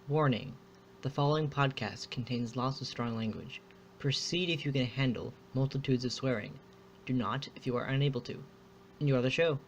Warning: the following podcast contains lots of strong language. Proceed if you can handle multitudes of swearing. Do not if you are unable to. Enjoy the show.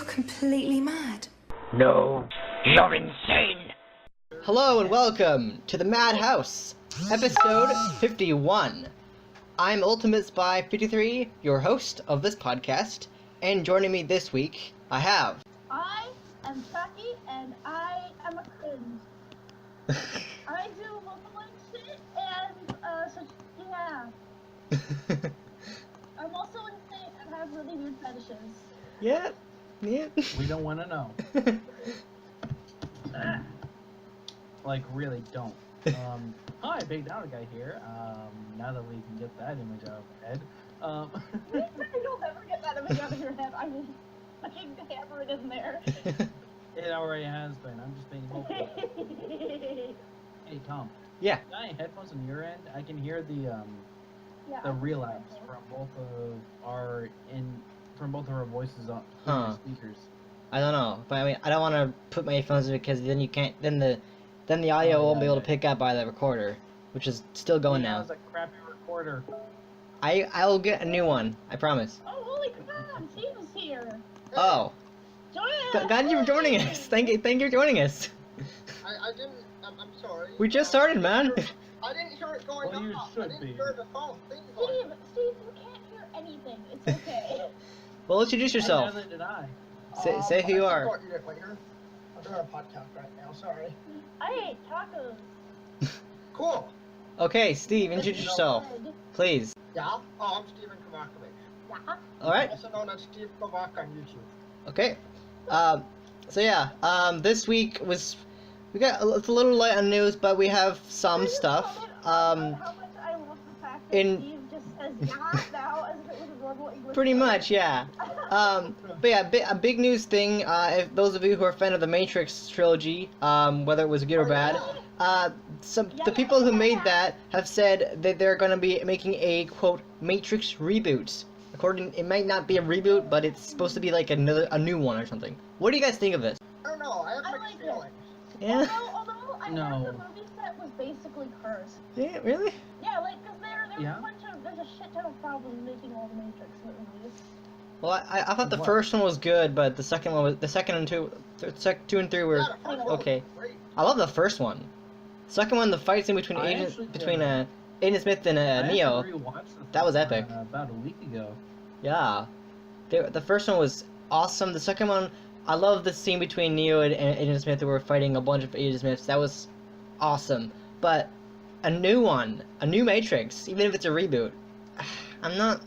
Completely mad. No, you're insane! Hello and welcome to the Madhouse, episode 51. I'm Ultimate Spy 53, your host of this podcast, and joining me this week, I have... I am chakky, and I am a cringe. I do multiple shit, and, so, yeah. I'm also insane and have really weird fetishes. Yeah. We don't want to know. Like, really don't. Hi, bigdinoguy here. Now that we can get that image out of our head. You'll never get that image out of your head. I will fucking hammer it in there. It already has been. I'm just being hopeful. Hey, Tom. Yeah. Got any headphones on your end? I can hear the relapse from both of our voices on your speakers. I don't know, but I mean, I don't want to put my earphones in because then you can't. Then the audio won't be able to pick up by the recorder, which is still going now. It's a crappy recorder. I'll get a new one. I promise. Oh, holy crap! Steve's here. Oh. Join us! Glad you're joining us. Thank you for joining us. I didn't. I'm sorry. We just started, man. I didn't hear it going Well, you off. should I didn't be. hear the phone thing Steve, going. you can't hear anything. It's okay. Well, introduce yourself. Neither did I. Say who you I are. thought you did later. I'm doing a podcast right now. Sorry. I ate tacos. Cool. Okay, Steve, introduce yourself, please. Yeah. Oh, I'm Steven Kovacevic. Yeah. All right. Also known as Steve Kovac on YouTube. Okay. So yeah. This week we got it's a little light on news, but we have some stuff. How much I love the fact that in- Steve just says yeah now as if it was a normal English Pretty word. much, yeah. But yeah, a big news thing. If those of you who are a fan of the Matrix trilogy, whether it was good or bad, the people who made that have said that they're going to be making a quote Matrix reboot. It might not be a reboot, but it's supposed to be like a new one or something. What do you guys think of this? I don't know. I have I mixed like it. feelings. Yeah. Although I No. heard the movie set was basically cursed. Yeah, really? Yeah, like, because there's Yeah. there's a shit ton of problems making all the Matrix movies. Well, I thought the What? first one was good, but the second and two and three were Yeah, the first one was okay. great. I love the first one. Second one, the fights in between I Agent actually, Agent Smith and I Neo. actually rewatched the That was first epic. one, about a week ago. Yeah, the first one was awesome. The second one, I love the scene between Neo and Agent Smith who were fighting a bunch of Agent Smiths. That was awesome. But a new one, a new Matrix, even if it's a reboot, I'm not.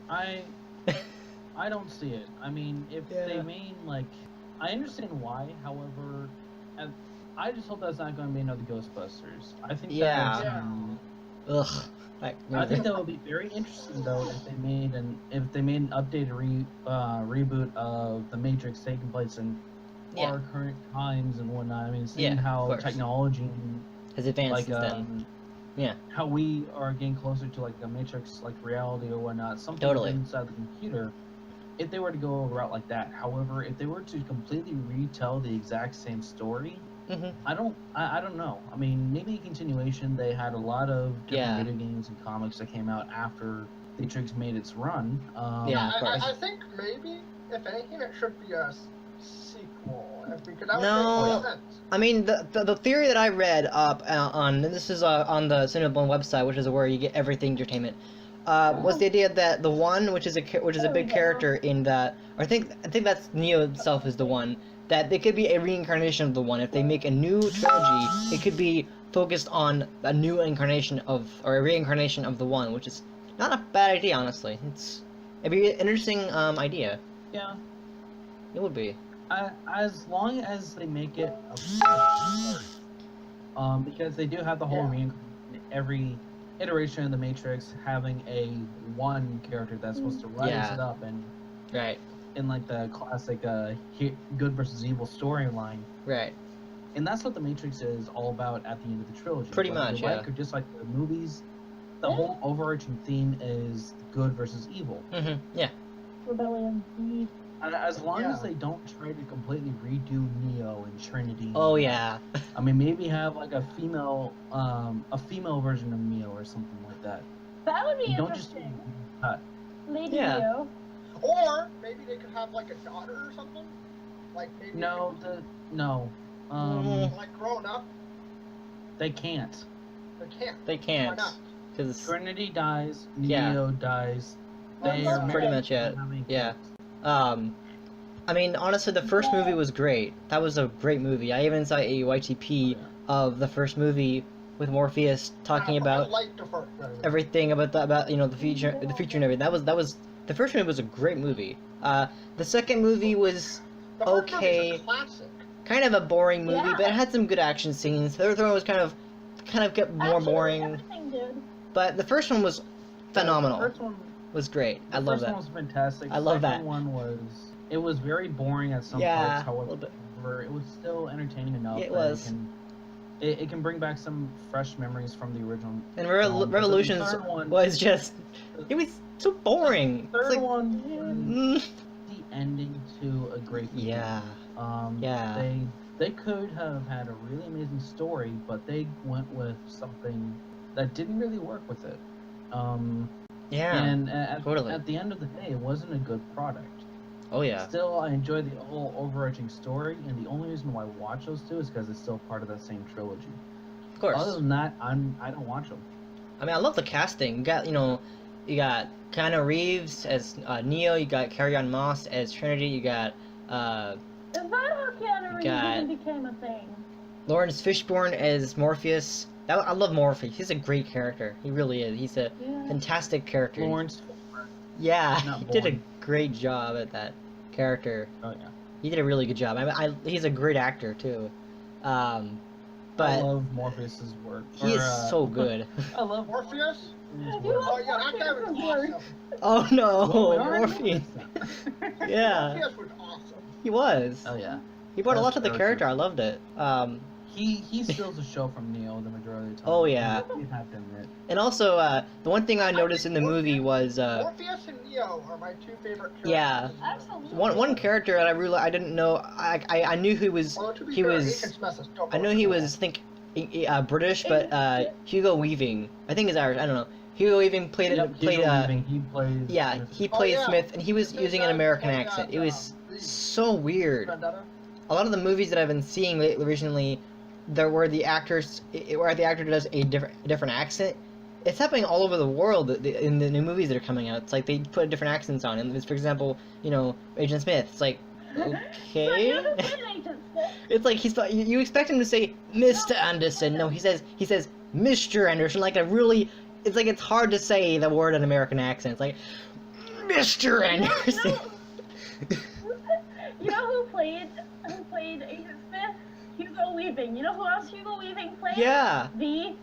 I don't see it. I mean, if Yeah. they mean, like, I understand why, however, I just hope that's not going to be another Ghostbusters. I think Yeah. that, Ugh. I think that would be very interesting, though, if they made an updated reboot of the Matrix taking place in Yeah. our current times and whatnot. I mean, seeing Yeah, of how course. technology, Has advanced like, since then. Yeah. how we are getting closer to like the Matrix, like reality or whatnot, something Totally. inside the computer. If they were to go a route like that, however, if they were to completely retell the exact same story, Mhm. I don't know. I mean, maybe a continuation. They had a lot of different Yeah. video games and comics that came out after Matrix made its run. Yeah. Of course. I think maybe, if anything, it should be a sequel. Because that would No. make more sense. I mean, the theory that I read up on, and this is on the Cinnabon website, which is where you get everything entertainment, was the idea that the one, which is a big character in that, or I think that's Neo itself is the one, that they could be a reincarnation of the one. If they make a new trilogy, it could be focused on a new incarnation of, or a reincarnation of the One, which is not a bad idea, honestly. It'd be an interesting idea. Yeah. It would be. As long as they make it because they do have the whole every iteration of the Matrix having a one character that's supposed to rise it up and right in like the classic good versus evil storyline. Right. And that's what the Matrix is all about at the end of the trilogy. Pretty much, yeah. Or just like the movies, the whole overarching theme is good versus evil. Mm-hmm. Yeah. Rebellion. As long as they don't try to completely redo Neo and Trinity. Oh yeah. I mean, maybe have like a female version of Neo or something like that. That would be Don't just interesting. Lady Neo. Or maybe they could have like a daughter or something. Like maybe. Like grown up. They can't. They can't. Why not? Because Trinity dies, Neo dies. They are pretty much it. Yeah. I mean, honestly, the first movie was great. That was a great movie. I even saw a YTP of the first movie with Morpheus talking about everything about the future and everything. That was the first movie was a great movie. The second movie was okay, kind of a boring movie, but it had some good action scenes. The third one was kind of kept more boring. But the first one was phenomenal. The first one was great. I love that. The first one was fantastic. I love that. The second one was very boring at some parts. However, it was still entertaining enough. It was. It can bring back some fresh memories from the original. And Revolutions was just, it was so boring. The third like, one, the ending to a great movie. Yeah. They could have had a really amazing story, but they went with something that didn't really work with it. Yeah. And at the end of the day, it wasn't a good product. Oh yeah. Still, I enjoy the whole overarching story, and the only reason why I watch those two is because it's still part of that same trilogy. Of course. Other than that, I don't watch them. I mean, I love the casting. You got Keanu Reeves as Neo. You got Carrie-Anne Moss as Trinity. You got Is that how Keanu Reeves even became a thing? Lawrence Fishburne as Morpheus. I love Morpheus. He's a great character. He really is. He's a fantastic character. Lawrence. Yeah, he did a great job at that character. Oh yeah. He did a really good job. He's a great actor too. But I love Morpheus's work. He is so good. I love Morpheus. Awesome. Oh no, Morpheus. Yeah. Morpheus was awesome. He was. Oh yeah. He brought a lot to the character. I loved it. He steals the show from Neo the majority of the time. Oh yeah. You have to admit. And also, the one thing I noticed in the movie was Morpheus and Neo are my two favorite characters. Yeah. Absolutely. One character that I didn't know. I knew he was I know he was British, but Hugo Weaving. I think is Irish. I don't know. Hugo Weaving played he played Smith, and he was using an American accent. It was so weird. A lot of the movies that I've been seeing recently, where the actor does a different accent. It's happening all over the world in the new movies that are coming out. It's like they put different accents on. And for example, Agent Smith. It's like, okay. It's like you expect him to say Mr. Anderson. No, he says Mr. Anderson. Like it's like it's hard to say the word in American accent. It's like Mr. Anderson. You know who played Agent Smith? Hugo Weaving. You know who else Hugo Weaving played? Yeah. V.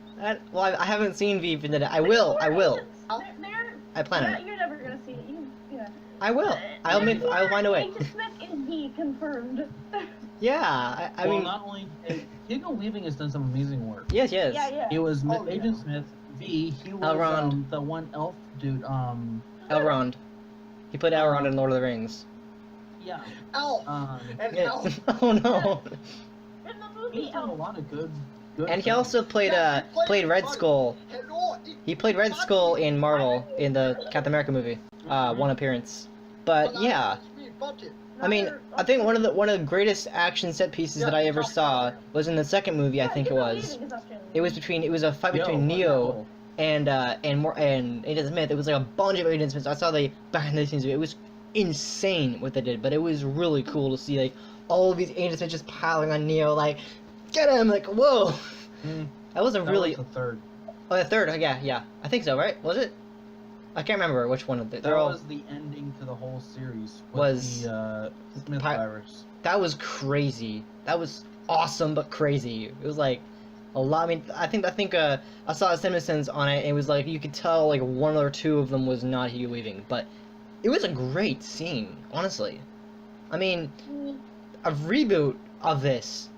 Well, I haven't seen V for the. I will. I plan on it. You're never gonna see it. I will. I'll find a way. Agent Smith is V confirmed. Yeah, I mean. Not only Hugo Weaving has done some amazing work. Yes. Yeah. He was Agent Smith. V. He was Elrond. The one elf dude. Elrond. He played Elrond in Lord of the Rings. Yeah. Elf. Elf. Oh no. In the movie, He's done a lot of good. And he also played Red Skull. He played Red Skull in Marvel in the Captain America movie. One appearance. But yeah. I mean, I think one of the greatest action set pieces that I ever saw was in the second movie. I think it was. It was a fight between Neo and Agent Smith. It was like a bunch of Agent Smiths. I saw the behind the scenes of it. It was insane what they did, but it was really cool to see like all of these Agent Smiths just piling on Neo, like get him, like whoa. That was a That really... was the third. Oh, the third, yeah. I think so, right? Was it? I can't remember which one of the... That was the ending to the whole series. With Was the Smith virus. That was crazy. That was awesome, but crazy. It was like a lot. I mean, I think I saw a Simpsons on it. And it was like you could tell like one or two of them was not Hugo Weaving, but it was a great scene, honestly. I mean, a reboot of this.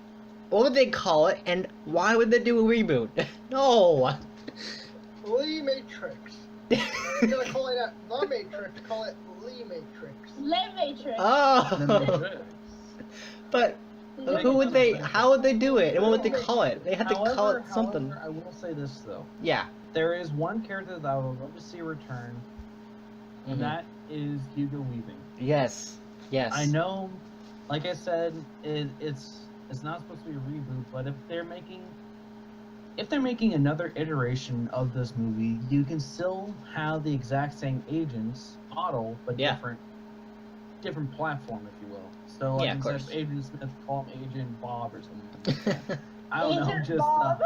What would they call it, and why would they do a reboot? No. Lee Matrix. You're gonna call it The Matrix, call it Lee Matrix. Le Matrix. Oh. But who would they? How would they do it? And what would they call it? They had to call it something. However, I will say this though. Yeah. There is one character that I would love to see return, and that is Hugo Weaving. Yes. Yes. I know, like I said, it's not supposed to be a reboot, but if they're making another iteration of this movie, you can still have the exact same agents, Otto, but different platform, if you will. So like instead of Agent Smith, call him Agent Bob or something like that. I don't know, Agent just Bob.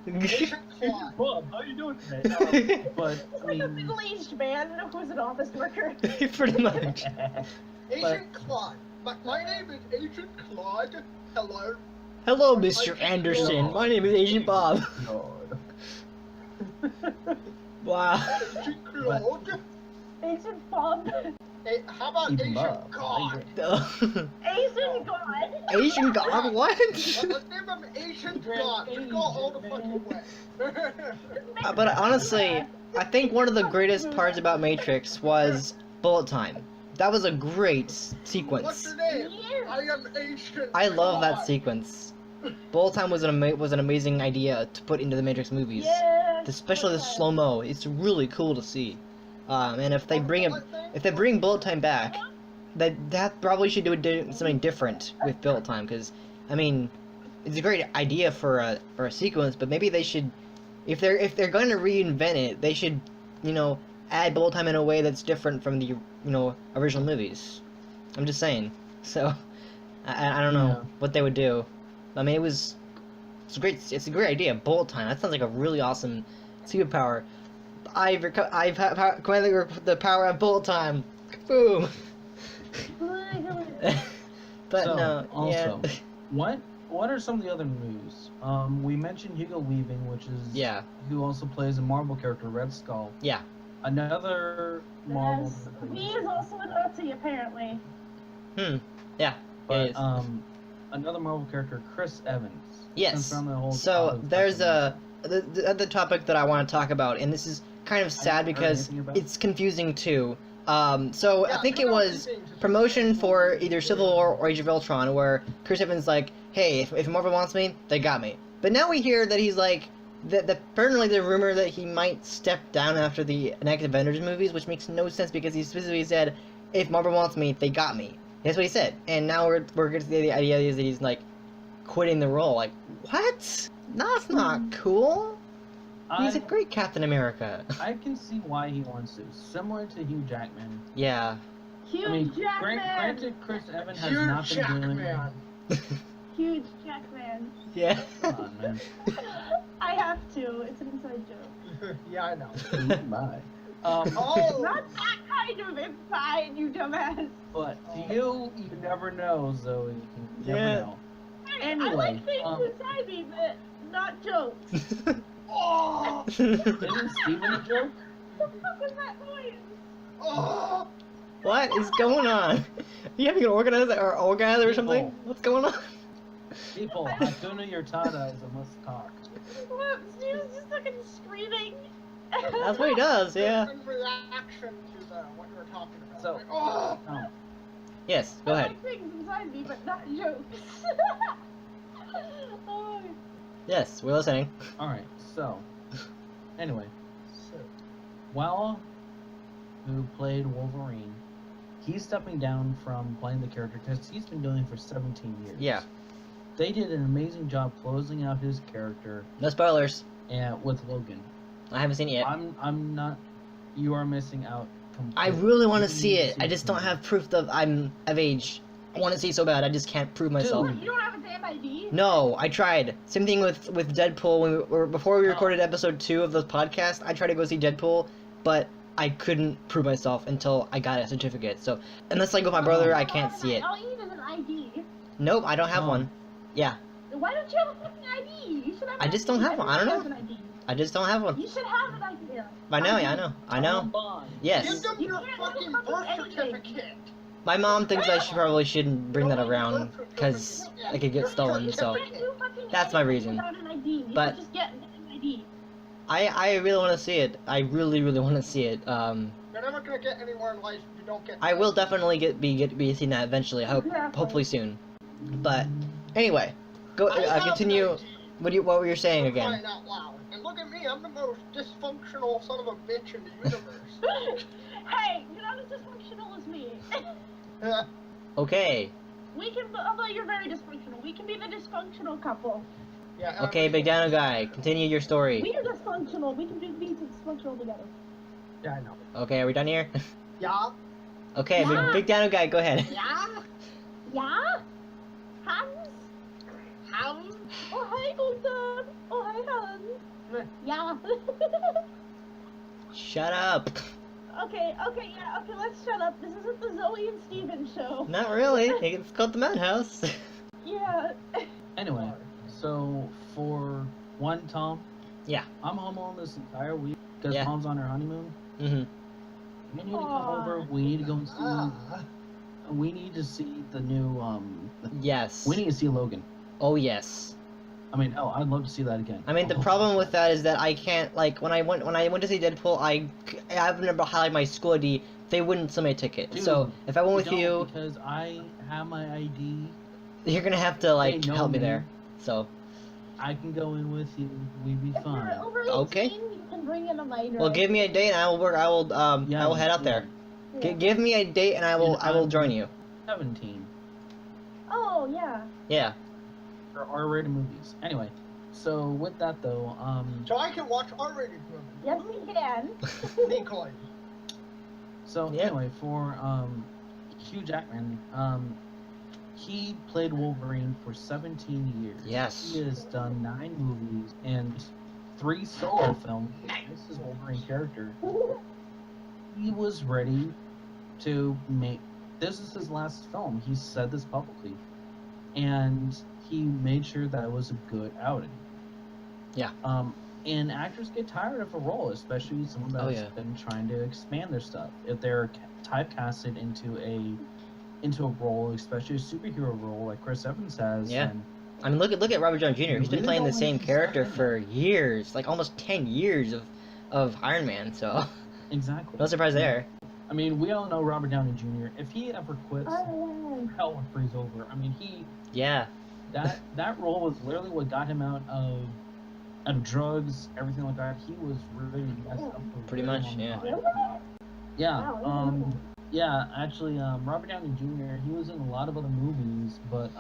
Agent Bob, how you doing today? But It's like a middle-aged man who's an office worker. Pretty much. Agent Claude. My name is Agent Claude. Hello. Hello, Mr. Anderson. My name is Agent Bob. Wow. Agent Claude. Agent Bob. Hey, how about Agent God? Asian God. Asian God? What? Let's name him Agent God. Just go all the fucking way. But honestly, I think one of the greatest parts about Matrix was bullet time. That was a great What's sequence. your name? I am Agent I love that God. sequence. Bullet time was an amazing idea to put into the Matrix movies. Yes. Especially the slow mo. It's really cool to see. And if they bring bullet time back, that probably should do something different with bullet time, because I mean, it's a great idea for a sequence, but maybe they should, if they're going to reinvent it, they should, add bullet time in a way that's different from the original movies. I'm just saying. So I don't know what they would do. I mean, it's a great idea. Bullet time. That sounds like a really awesome superpower. I've commanded the power of bullet time. Boom. But so, no. Also, yeah. what are some of the other news? We mentioned Hugo Weaving, which is who also plays a Marvel character, Red Skull. Yeah. Another Marvel. Yes. He is also a Nazi, apparently. Yeah. But another Marvel character, Chris Evans. Yes. So there's the topic that I want to talk about, and this is kind of sad because it's confusing too. So I think it was promotion for either Civil War or Age of Ultron, where Chris Evans like, hey, if Marvel wants me, they got me. But now we hear that he's like, apparently the rumor that he might step down after the next Avengers movies, which makes no sense because he specifically said, if Marvel wants me, they got me. That's what he said. And now we're going to see the idea is that he's like quitting the role. Like, what? That's not cool. He's a great Captain America. I can see why he wants to. Similar to Hugh Jackman. Yeah. Hugh Jackman. Granted, Chris Evans has not been doing. Huge Jackman. Yeah. Come on, man. I have to. It's an inside joke. Yeah, I know. Bye. Not that kind of inside, you dumbass. But you never know, Zoe. You never know. Anyway, I like things inside me, but not jokes. Oh! Isn't Steven a joke? What the fuck was that noise? Oh! What is going on? Are you having an orgasm or something? What's going on? People, Hakuna Yurtada is a must talk. What? He was just fucking screaming. That's what he does, yeah. In reaction to what you were talking about. So, Like, oh! Yes, go ahead. I like things inside me, but not jokes. Oh. Yes, we're listening. Alright, so, anyway. Walla, who played Wolverine, he's stepping down from playing the character because he's been doing it for 17 years. Yeah. They did an amazing job closing out his character. No spoilers. With Logan. I haven't seen it yet. I'm not. You are missing out. I really want to see it. I just don't have proof that I'm of age. I want to see it so bad. I just can't prove myself. You don't have a goddamn ID? No, I tried. Same thing with Deadpool. Before we recorded episode 2 of the podcast, I tried to go see Deadpool, but I couldn't prove myself until I got a certificate. So unless I go with my brother, I can't see it. All you need is an ID. Nope, I don't have one. Yeah. Why don't you have a fucking ID? You should have. I just don't have one. I don't know. I just don't have one. You should have an ID. I know, yeah, I know. Yes. Give them your fucking birth certificate. My mom thinks I probably shouldn't bring that around because it could get stolen. So that's my reason. But just get an ID. I really want to see it. I really want to see it. You're never gonna get anywhere in life if you don't get. I will definitely be seeing that eventually. Hopefully soon. But anyway, go continue. What were you saying again? Crying out loud. And look at me, I'm the most dysfunctional son of a bitch in the universe. Hey, you're not as dysfunctional as me. Okay. We can, although you're very dysfunctional, we can be the dysfunctional couple. Yeah. Okay, bigdinoguy, continue your story. We are dysfunctional. We can be dysfunctional together. Yeah, I know. Okay, are we done here? Yeah. Okay, Yeah. bigdinoguy, go ahead. Yeah? Yeah? Hans? Hans? Oh, hey, Gunther. Oh, hey, Hans. Yeah. Shut up. Okay, let's shut up. This isn't the Zoe and Steven show. Not really. It's called the Madhouse. Yeah. Anyway, so for one, Tom. Yeah. I'm home alone this entire week because Yeah. Mom's on her honeymoon. Mhm. We need to come over. We need to go and see. We need to see the new. Yes. We need to see Logan. Oh yes. I mean, I'd love to see that again. I mean, the problem with that is that I can't, like, when I went to see Deadpool, I have never highlighted my school ID. They wouldn't sell me a ticket. Dude, so if I went with you, because I have my ID, you're gonna have to like They know help me me. there. So I can go in with you. We'd be If fine. you're over 18, Okay. you can bring in a minor. well, give me a date and I will work. I will Yeah, I will head out there. Yeah. Give me a date and I will join you. 17 Oh, yeah. Yeah. for R-rated movies. Anyway, so with that though, So I can watch R-rated movies. Yes, we can. Legally. so Yeah. anyway, for Hugh Jackman, he played Wolverine for 17 years. Yes. He has done 9 movies and 3 solo films. This is Wolverine character. He was ready to make. This is his last film. He said this publicly, and he made sure that it was a good outing. Yeah. And actors get tired of a role, especially someone that's yeah. been trying to expand their stuff. If they're typecasted into a role, especially a superhero role like Chris Evans has. Yeah. And I mean, look at Robert Downey Jr. He's been really playing the don't same like character his for years, like almost 10 years of Iron Man. So exactly. no surprise there. I mean, we all know Robert Downey Jr. If he ever quits, Oh, hell would freeze over. I mean, Yeah. that role was literally what got him out of drugs, everything like that. He was really messed up for a Pretty very much, long yeah. time. Yeah. Wow, Yeah. Actually, Robert Downey Jr. He was in a lot of other movies, but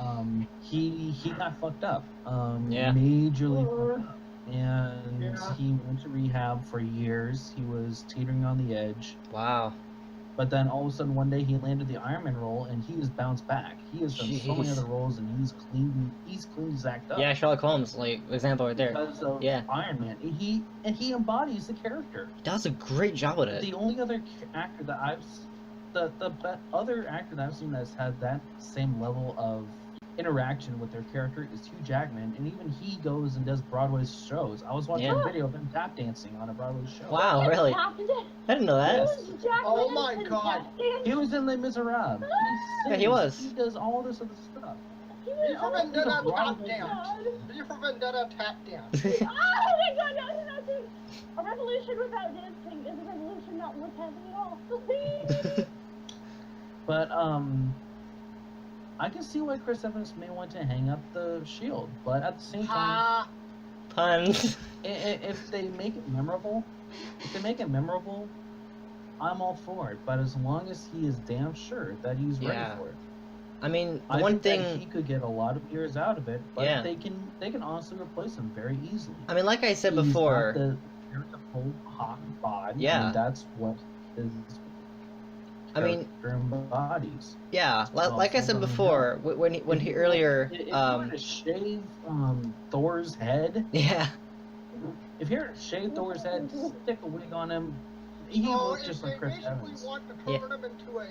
he got fucked up. Yeah. Majorly fucked up. And Yeah. he went to rehab for years. He was teetering on the edge. Wow. But then all of a sudden one day he landed the Iron Man role and he has bounced back. He has done so many Jeez. other roles and he's cleaned his act up. Yeah, Sherlock Holmes, like example right there. Because of Yeah. Iron Man. He embodies the character. He does a great job with it. The only other actor that other actor that I've seen that's had that same level of interaction with their character is Hugh Jackman, and even he goes and does Broadway shows. I was watching Yeah. a video of him tap dancing on a Broadway show. Wow, really? I didn't know that. Oh my God. He was in Les Miserables. Yeah, he was. He does all this other stuff. V for Vendetta He's a tap Broadway dance. V for Vendetta tap dance. Oh my God, no. A revolution without dancing is a revolution not worth having at all. But I can see why Chris Evans may want to hang up the shield, but at the same time, Ha! Puns. if they make it memorable, I'm all for it. But as long as he is damn sure that he's Yeah. ready for it, I mean, I one think that thing. he could get a lot of years out of it. But Yeah. they can honestly replace him very easily. I mean, like I said He's before. got the full hot bod. Yeah. and that's what is. I mean, bodies. Yeah, like I said before, when he earlier, if you were to shave Thor's head, yeah, if you were to shave Thor's head, stick a wig on him, he looks just like Chris Evans. If they want to turn him into a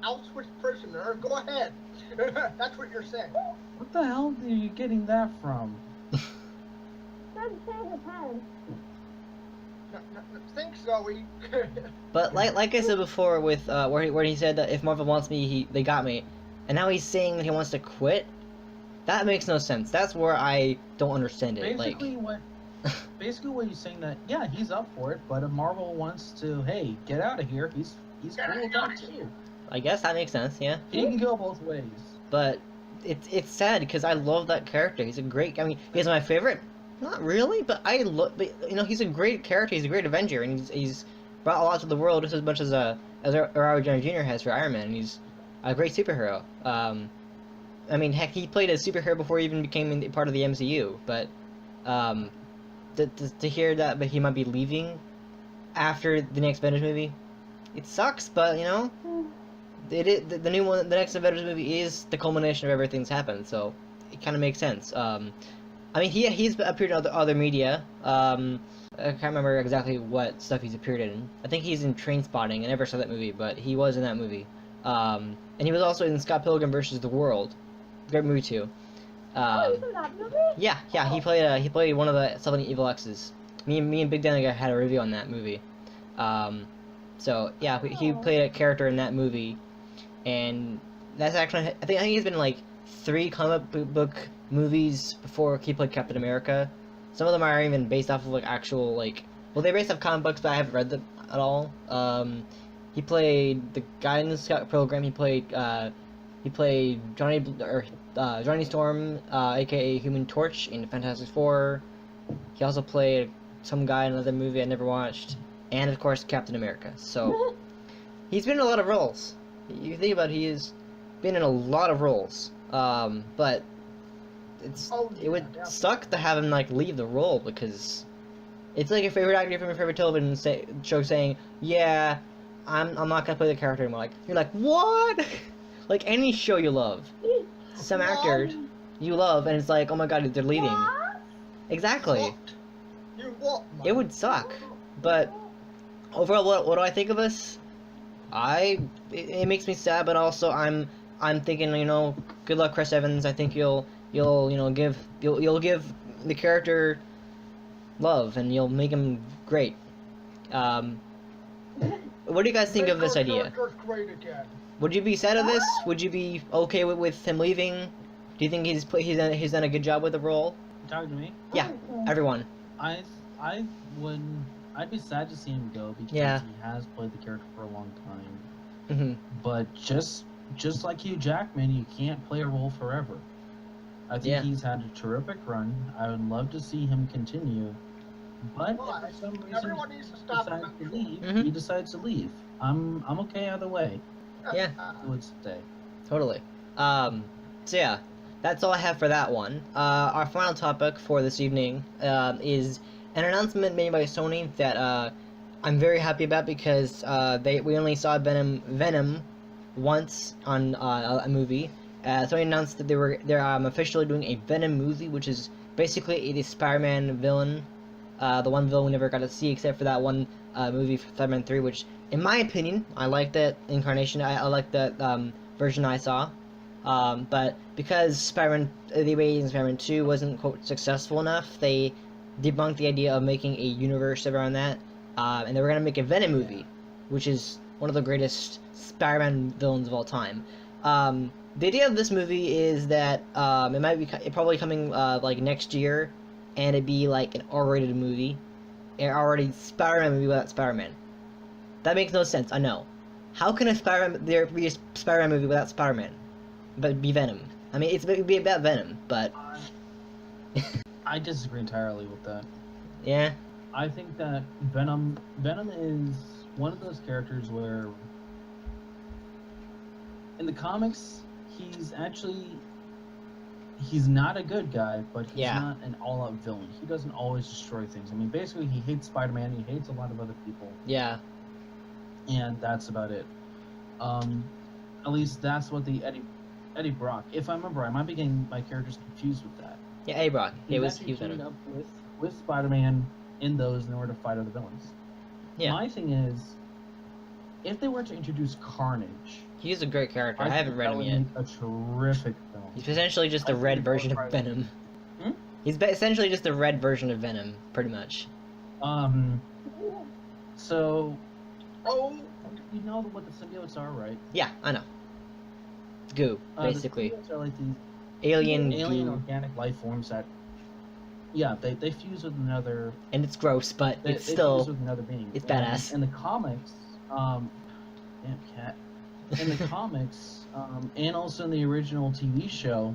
Auschwitz prisoner, go ahead. That's what you're saying. What the hell are you getting that from? Doesn't shave his head. Thanks, Zoe. but like I said before, with where he said that if Marvel wants me, they got me, and now he's saying that he wants to quit. That makes no sense. That's where I don't understand it. Basically what he's saying that he's up for it, but if Marvel wants to, hey, get out of here, he's cool with that too. I guess that makes sense. Yeah. He can go both ways. But it's sad because I love that character. He's a great. I mean, he's my favorite. Not really, but I love. But you know, he's a great character. He's a great Avenger, and he's brought a lot to the world just as much as Robert Downey Jr. has for Iron Man. And he's a great superhero. I mean, heck, he played a superhero before he even became part of the MCU. But to hear that, but he might be leaving after the next Avengers movie, it sucks. But you know, the new one, the next Avengers movie is the culmination of everything's happened. So it kind of makes sense. I mean, he's appeared in other media. I can't remember exactly what stuff he's appeared in. I think he's in Trainspotting. I never saw that movie, but he was in that movie. And he was also in Scott Pilgrim vs. the World. Great movie too. Oh, he's in that movie? Yeah. He played one of the 7 Evil X's. Me and Big Dinoguy had a review on that movie. So yeah, he played a character in that movie, and that's actually I think he's been in like 3 comic book movies before he played Captain America. Some of them are even based off of like actual well, they're based off comic books, but I haven't read them at all. He played the guy in the Scott Pilgrim. He played Johnny Storm, aka Human Torch in Fantastic Four. He also played some guy in another movie I never watched, and of course Captain America. So he's been in a lot of roles. You think about it, he's been in a lot of roles. But it would suck to have him leave the role, because it's like a favorite actor from your favorite television show saying, "Yeah, I'm not gonna play the character anymore." You're like, what? Like any show you love, some actor you love, and it's like, oh my god, they're leaving. Exactly. It would suck. But overall, what do I think of this? It makes me sad, but also I'm thinking, good luck, Chris Evans. I think you'll give the character love, and you'll make him great. What do you guys think of this idea? Would you be sad of this? Would you be okay with him leaving? Do you think he's done a good job with the role? Talking to me? Yeah, everyone. I'd be sad to see him go, because he has played the character for a long time. Mm-hmm. But just like Hugh Jackman, you can't play a role forever. I think he's had a terrific run. I would love to see him continue. But if for some reason he decides to leave, I'm okay either way. Yeah. I would stay. Totally. So yeah, that's all I have for that one. Our final topic for this evening is an announcement made by Sony that I'm very happy about, because we only saw Venom once on a movie. Sony announced that they're officially doing a Venom movie, which is basically a Spider-Man villain. The one villain we never got to see except for that one movie for Spider-Man 3, which, in my opinion, I like that incarnation. I like that version I saw. But because Spider-Man, The Amazing Spider-Man 2 wasn't, quote, successful enough, they debunked the idea of making a universe around that. And they were going to make a Venom movie, which is one of the greatest Spider-Man villains of all time. The idea of this movie is that it probably coming next year, and it'd be like an R-rated movie, an R-rated Spider-Man movie without Spider-Man. That makes no sense. I know. How can there be a Spider-Man movie without Spider-Man, but be Venom? I mean, it'd be about Venom, but I disagree entirely with that. Yeah. I think that Venom is one of those characters where, in the comics, he's not a good guy, but he's not an all-out villain. He doesn't always destroy things. I mean, basically, he hates Spider-Man, he hates a lot of other people. Yeah. And that's about it. At least that's what the Eddie Brock. If I remember, I might be getting my characters confused with that. Yeah, Eddie Brock. He was teamed Venom. up with Spider-Man in those in order to fight other villains. Yeah. My thing is, if they were to introduce Carnage, He's a great character. I haven't read him yet. Make a terrific film. He's essentially just the red version of Venom. Hmm? He's essentially just the red version of Venom, pretty much. So, you know what the symbiotes are, right? Yeah, I know. Goo, basically. The symbiotes are like these Alien goo. organic life forms that, they fuse with another. And it's gross, but They it's still. fuse with another being. It's badass. In the comics, damn cat. In the comics, and also in the original TV show,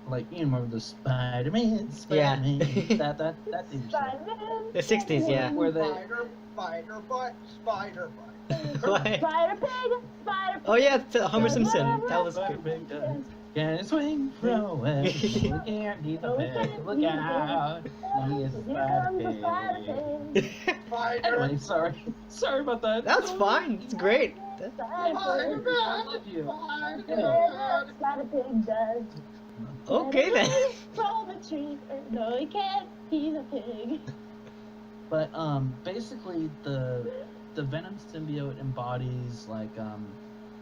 like you remember the Spider-Man, Yeah. that TV show. Spider-Man. The 60s, yeah. Where they Spider butt. What? Spider Pig. Spider Pig. Oh yeah, it's Homer Simpson. That was good. Spider-Man does. Can swing from it. We can't beat the pig. Look out. He is a Spider-Pig. Anyway, sorry about that. That's fine. It's great. I love you. Spider Pig does. Okay then. From a tree. No, he can't. He's a pig. But basically the Venom symbiote embodies like power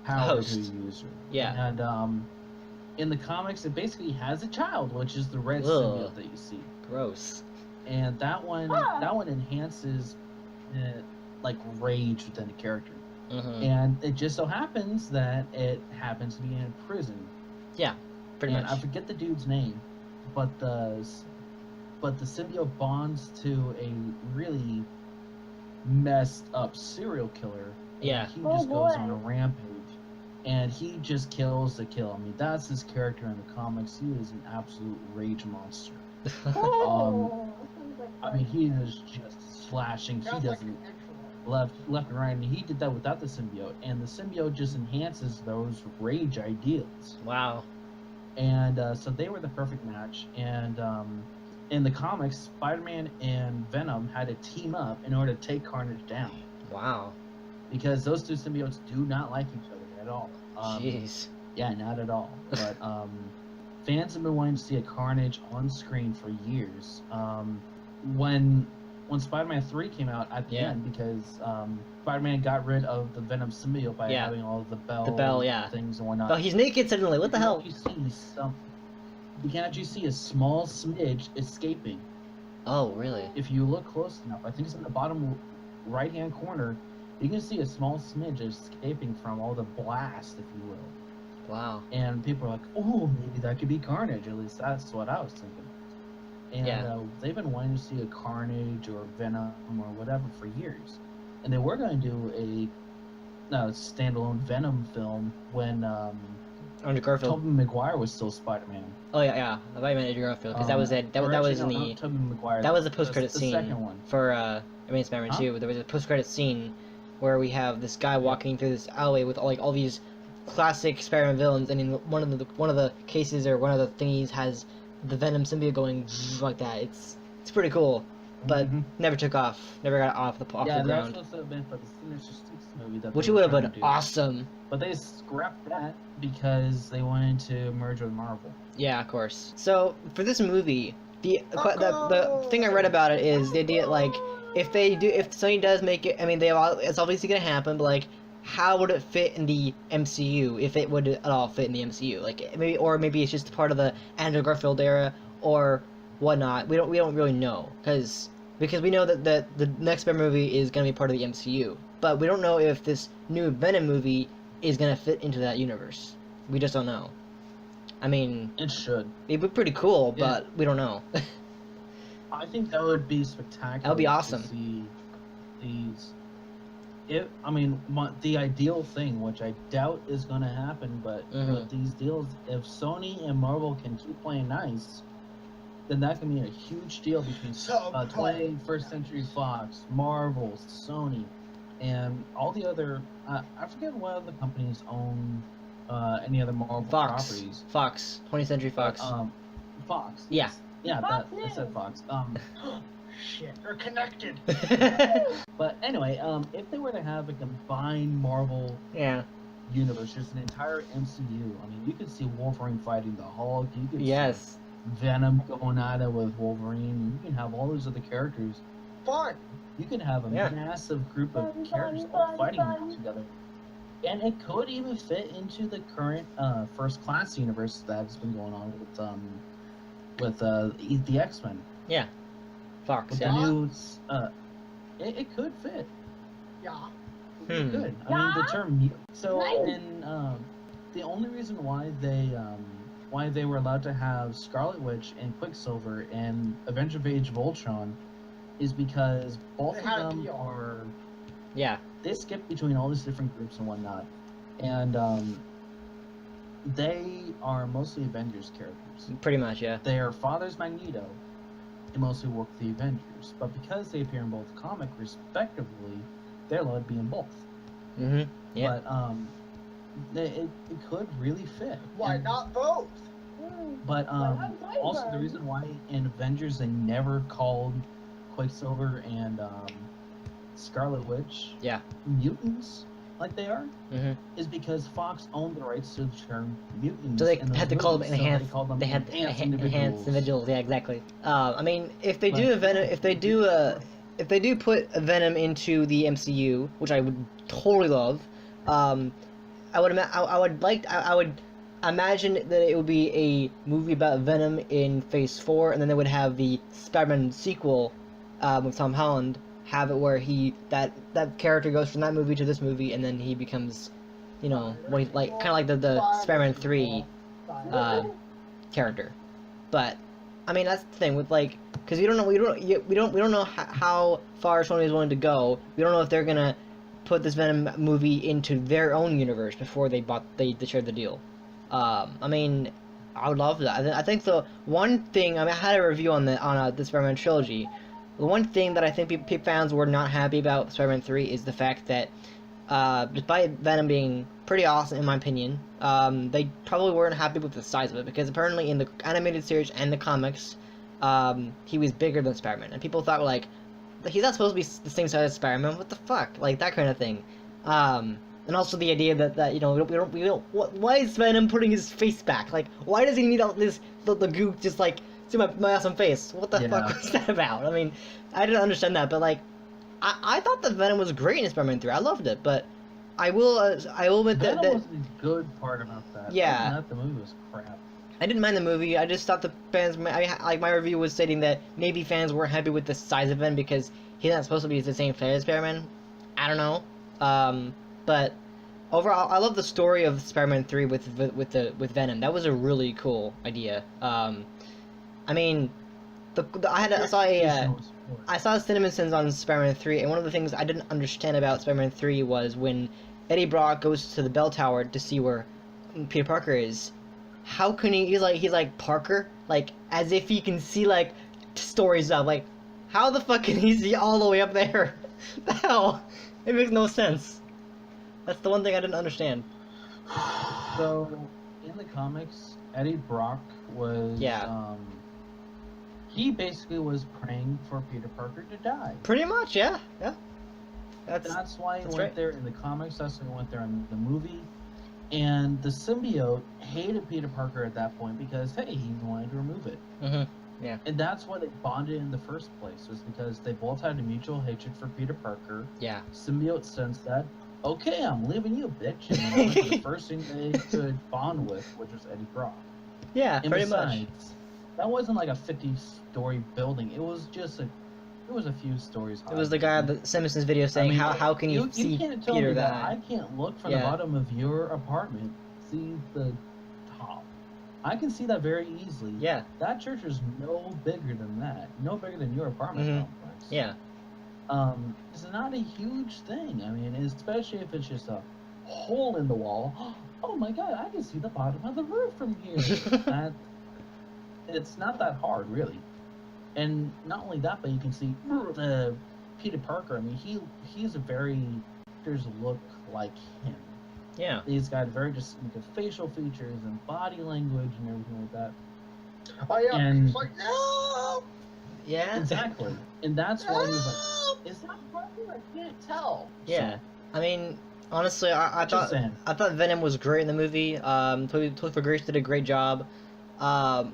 to Host. a user. Yeah. And in the comics, it basically has a child, which is the red Ugh. symbiote that you see. Gross. And that one enhances like rage within the character. Mm-hmm. And it just so happens that it happens to be in a prison. Yeah, pretty And much. I forget the dude's name, but the symbiote bonds to a really messed up serial killer. Yeah. And he Oh, just goes on boy. a rampage, and he just kills to kill. I mean, that's his character in the comics. He is an absolute rage monster. Oh, sounds like I mean, he is just slashing. He doesn't left and right, and he did that without the symbiote. And the symbiote just enhances those rage ideals. Wow. And so they were the perfect match. And in the comics, Spider-Man and Venom had to team up in order to take Carnage down, Wow. because those two symbiotes do not like each other at all. Jeez. Yeah, not at all. But fans have been wanting to see a Carnage on screen for years. When Spider-Man 3 came out at the end, because Spider-Man got rid of the Venom symbiote by having all of the bell things and whatnot. Oh, he's naked suddenly. What the hell? You can actually see a small smidge escaping. Oh, really? If you look close enough, I think it's in the bottom right-hand corner, you can see a small smidge escaping from all the blast, if you will. Wow. And people are like, oh, maybe that could be Carnage. At least that's what I was thinking. And they've been wanting to see a Carnage or Venom or whatever for years. And they were going to do a standalone Venom film when Andrew Garfield. Tobey Maguire was still Spider-Man. Oh yeah. I thought you meant Andrew Garfield because that was it. That was in the. Tobey Maguire. That was the post-credit the scene second one. for Spider-Man 2. There was a post-credit scene where we have this guy walking through this alley with all these classic Spider-Man villains, and in one of the cases or one of the thingies has the Venom symbiote going like that. It's pretty cool, but never took off. Never got off the ground. Yeah, that's supposed to have been for the Sinister Six movie. Which would have been awesome. But they scrapped that because they wanted to merge with Marvel. Yeah, of course. So for this movie, the thing I read about it is the idea like if Sony does make it, I mean it's obviously gonna happen, but like how would it fit in the MCU if it would at all fit in the MCU? Like maybe it's just part of the Andrew Garfield era or whatnot. We don't really know because we know that the next Venom movie is gonna be part of the MCU, but we don't know if this new Venom movie is gonna fit into that universe. We just don't know. I mean, it should. It'd be pretty cool, but we don't know. I think that would be spectacular. That would be awesome. To see these. The ideal thing, which I doubt is going to happen, but these deals, if Sony and Marvel can keep playing nice, then that can be a huge deal between 21st Century Fox, Marvel, Sony, and all the other. I forget what other companies own any other Marvel properties. Fox, 20th Century Fox. Fox. Yeah. Yeah, Fox I said Fox. Shit, they're connected. But anyway, if they were to have a combined Marvel universe, just an entire MCU. I mean, you could see Wolverine fighting the Hulk. You could Yes. see Venom going at it with Wolverine. You can have all those other characters. Fun. You can have a massive group of characters all fighting together. And it could even fit into the current First Class universe that's been going on with the X-Men. Yeah. Fox. With Yeah. the new, it could fit. Yeah. It could. I mean, the term. So, and the only reason why they were allowed to have Scarlet Witch and Quicksilver and Avenger Age of Ultron is because both They of had a them deal. are. Yeah. They skip between all these different groups and whatnot, and they are mostly Avengers characters. Pretty much. Yeah. Their father's Magneto. They mostly work for the Avengers, but because they appear in both comic respectively, they're allowed to be in both. Mhm. Yeah. But it could really fit. Why And- not both? But also the reason why in Avengers they never called Quicksilver and Scarlet Witch mutants like they are is because Fox owned the rights to the term mutants. So they in those had to call them movies, so enhanced. they called them They had enhanced enhanced individuals. Yeah, exactly. I mean, if they But- do a Venom, if they do put a Venom into the MCU, which I would totally love, I would imagine that it would be a movie about Venom in Phase 4, and then they would have the Spider-Man sequel with Tom Holland, have it where that character goes from that movie to this movie, and then he becomes, kind of like the Spider-Man 3 character. But I mean, that's the thing with because we don't know how far Sony is willing to go. We don't know if they're gonna put this Venom movie into their own universe before they shared the deal. I mean, I would love that. I think the one thing, I had a review on the Spider-Man trilogy. The one thing that I think fans were not happy about Spider-Man 3 is the fact that, despite Venom being pretty awesome in my opinion, they probably weren't happy with the size of it, because apparently in the animated series and the comics, he was bigger than Spider-Man, and people thought he's not supposed to be the same size as Spider-Man. What the fuck, that kind of thing. And also the idea that we don't. Why is Venom putting his face back? Why does he need all this the goo just see my awesome face? What the fuck was that about? I mean, I didn't understand that, but I thought that Venom was great in Spider-Man 3. I loved it, but I will admit that was the good part about that. Yeah. Not the movie was crap. I didn't mind the movie. I just thought the fans. My review was stating that maybe fans weren't happy with the size of Venom because he's not supposed to be the same size as Spider-Man. I don't know. But overall, I love the story of Spider-Man 3 with Venom. That was a really cool idea. I mean, I saw CinemaSins on Spider-Man 3, and one of the things I didn't understand about Spider-Man 3 was when Eddie Brock goes to the bell tower to see where Peter Parker is. How can he's like Parker, as if he can see stories up, how the fuck can he see all the way up there? The hell, it makes no sense. That's the one thing I didn't understand. So, in the comics, Eddie Brock was he basically was praying for Peter Parker to die. Pretty much, yeah. That's why he went there in the comics. That's why he went there in the movie. And the symbiote hated Peter Parker at that point because, hey, he wanted to remove it. Mm-hmm. Yeah. And that's why they bonded in the first place, was because they both had a mutual hatred for Peter Parker. Yeah. Symbiote sensed that. Okay, I'm leaving you, bitch. And they went to the first thing they could bond with, which was Eddie Brock. Yeah, And pretty besides, much. that wasn't like a 50-story building. It was just it was a few stories high. It was the guy at the Simpsons video saying, how can you see can't tell Peter me that that? I can't look from the bottom of your apartment, see the top. I can see that very easily. Yeah. That church is no bigger than that. No bigger than your apartment complex. Yeah. It's not a huge thing. I mean, especially if it's just a hole in the wall. Oh my god, I can see the bottom of the roof from here. It's not that hard, really. And not only that, but you can see Peter Parker. I mean, he's a very actors look like him. Yeah. He's got very distinctive facial features and body language and everything like that. Oh yeah, And- it's like no. Yeah. Exactly. And that's why he's like, is that Parker? I can't tell. Yeah. I mean, Honestly, I thought Venom was great in the movie. Topher Grace did a great job. I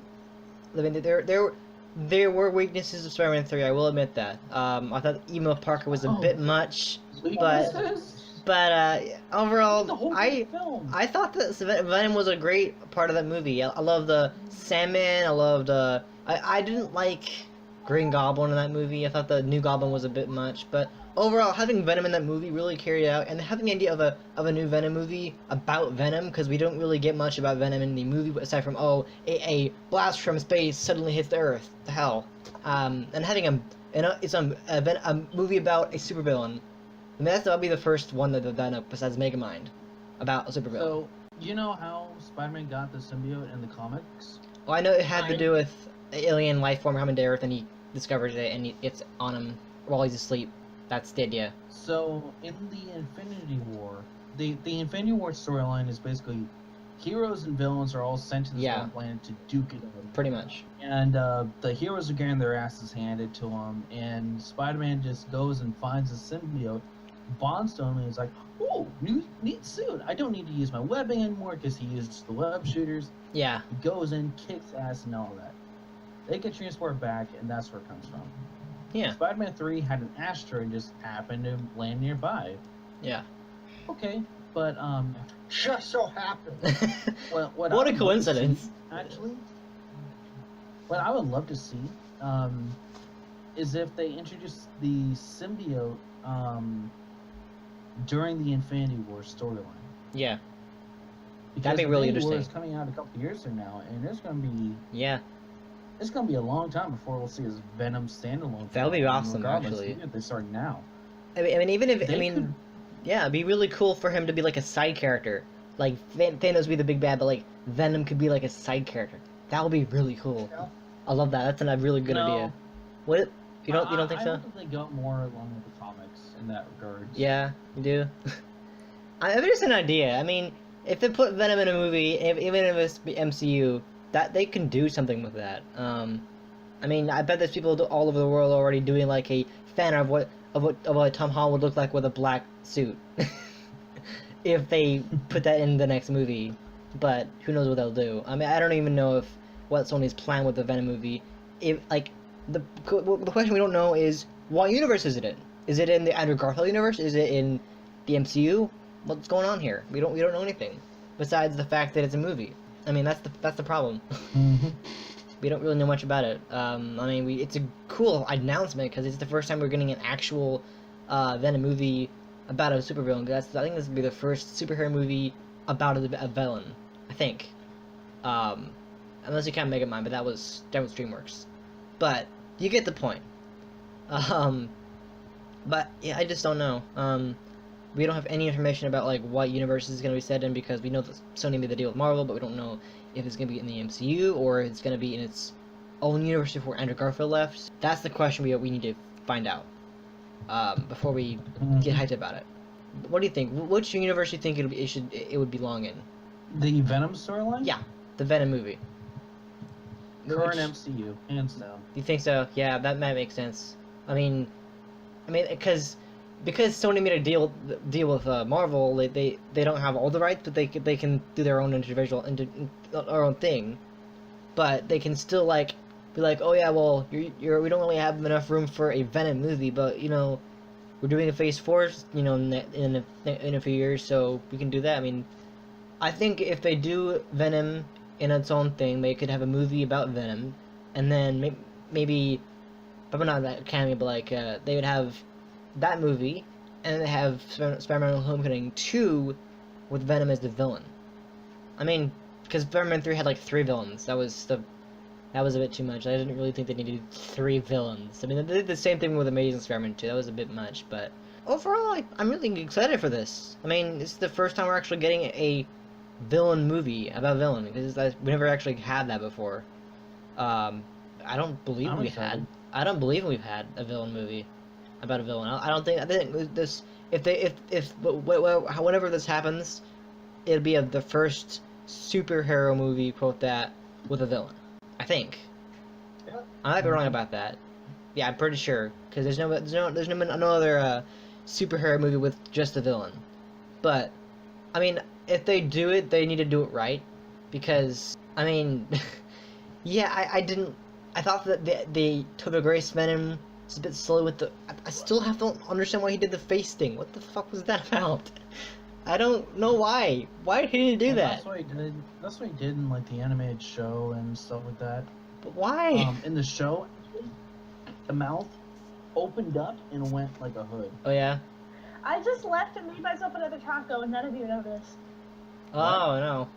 mean, there were weaknesses of Spider-Man 3. I will admit that. I thought Emo Parker was a bit much, but overall, I thought that Venom was a great part of that movie. I love the Sandman. I loved. I didn't like Green Goblin in that movie. I thought the New Goblin was a bit much, but overall, having Venom in that movie really carried it out, and having the idea of a new Venom movie about Venom, because we don't really get much about Venom in the movie aside from a blast from space suddenly hits the Earth, the hell, and having a movie about a supervillain. I mean, that'll be the first one that besides Megamind about a supervillain. So you know how Spider-Man got the symbiote in the comics? Well, I know it had to do with an alien life form coming to Earth, and he discovers it, and it's on him while he's asleep. That's the idea. So, in the Infinity War, the Infinity War storyline is basically heroes and villains are all sent to this one planet to duke it out. Pretty much. And the heroes are getting their asses handed to them, and Spider-Man just goes and finds a symbiote, bonds to him, and he's like, "Oh, neat suit. I don't need to use my webbing anymore," because he uses the web shooters. Yeah. He goes in, kicks ass, and all that. They get transported back, and that's where it comes from. Yeah. Spider-Man 3 had an asteroid just happened to land nearby. Yeah. Okay, but just so happened. What a coincidence. Actually, what I would love to see is if they introduced the symbiote during the Infinity War storyline. Yeah. Because that'd be really Infinity War interesting. is coming out a couple years from now, and there's going to be it's going to be a long time before we'll see his Venom standalone. That would be awesome, actually. Even if they start now. I mean, even if it'd be really cool for him to be like a side character. Like Thanos would be the big bad, but like Venom could be like a side character. That would be really cool. Yeah. I love that. That's a really good idea. What? You don't think so? I think they go more along with the comics in that regard. Yeah, you do. I mean, it's an idea. I mean, if they put Venom in a movie, even if it's MCU, that they can do something with that. I mean, I bet there's people all over the world already doing like a fan of what Tom Holland would look like with a black suit. If they put that in the next movie, but who knows what they'll do. I mean, I don't even know what Sony's plan with the Venom movie. If like the question we don't know is what universe is it in? Is it in the Andrew Garfield universe? Is it in the MCU? What's going on here? We don't know anything besides the fact that it's a movie. I mean, that's the problem. Mm-hmm. We don't really know much about it. I mean, it's a cool announcement because it's the first time we're getting an actual Venom movie about a supervillain. I think this would be the first superhero movie about a villain. I think, unless you count Megamind, but that was DreamWorks. But you get the point. But yeah, I just don't know. We don't have any information about like what universe is going to be set in because we know that Sony made the deal with Marvel, but we don't know if it's going to be in the MCU or it's going to be in its own universe before Andrew Garfield left. That's the question we need to find out before we get hyped about it. What do you think? Which universe do you think it would belong in? The Venom storyline? Yeah, the Venom movie. Current MCU, hands down. You think so? Yeah, that might make sense. I mean, because Sony made a deal with Marvel, they don't have all the rights, but they can do their own individual our own thing, but they can still like be like, oh yeah, well we don't really have enough room for a Venom movie, but you know we're doing a Phase 4, you know, in a few years, so we can do that. I mean, I think if they do Venom in its own thing, they could have a movie about Venom, and then maybe probably not that cameo, but like they would have that movie, and they have Spider-Man Homecoming 2 with Venom as the villain. I mean, because Spider-Man 3 had like 3 villains. That was a bit too much. I didn't really think they needed 3 villains. I mean, they did the same thing with Amazing Spider-Man 2. That was a bit much, but overall, I'm really excited for this. I mean, this is the first time we're actually getting a villain movie about villain, because we never actually had that before. I don't believe we've had a villain movie about a villain. I think this, whenever this happens, it'll be the first superhero movie, quote that, with a villain. I think. Yeah. I might be wrong about that. Yeah, I'm pretty sure, because there's no other superhero movie with just a villain. But, I mean, if they do it, they need to do it right. Because, I mean, yeah, I thought that the Topher Grace Venom was a bit slow with the... I still don't understand why he did the face thing. What the fuck was that about? I don't know why. Why did he do that? That's what he did. That's what he did in like the animated show and stuff like that. But why? In the show, the mouth opened up and went like a hood. Oh yeah. I just left and made myself another taco, and none of you noticed. Oh no.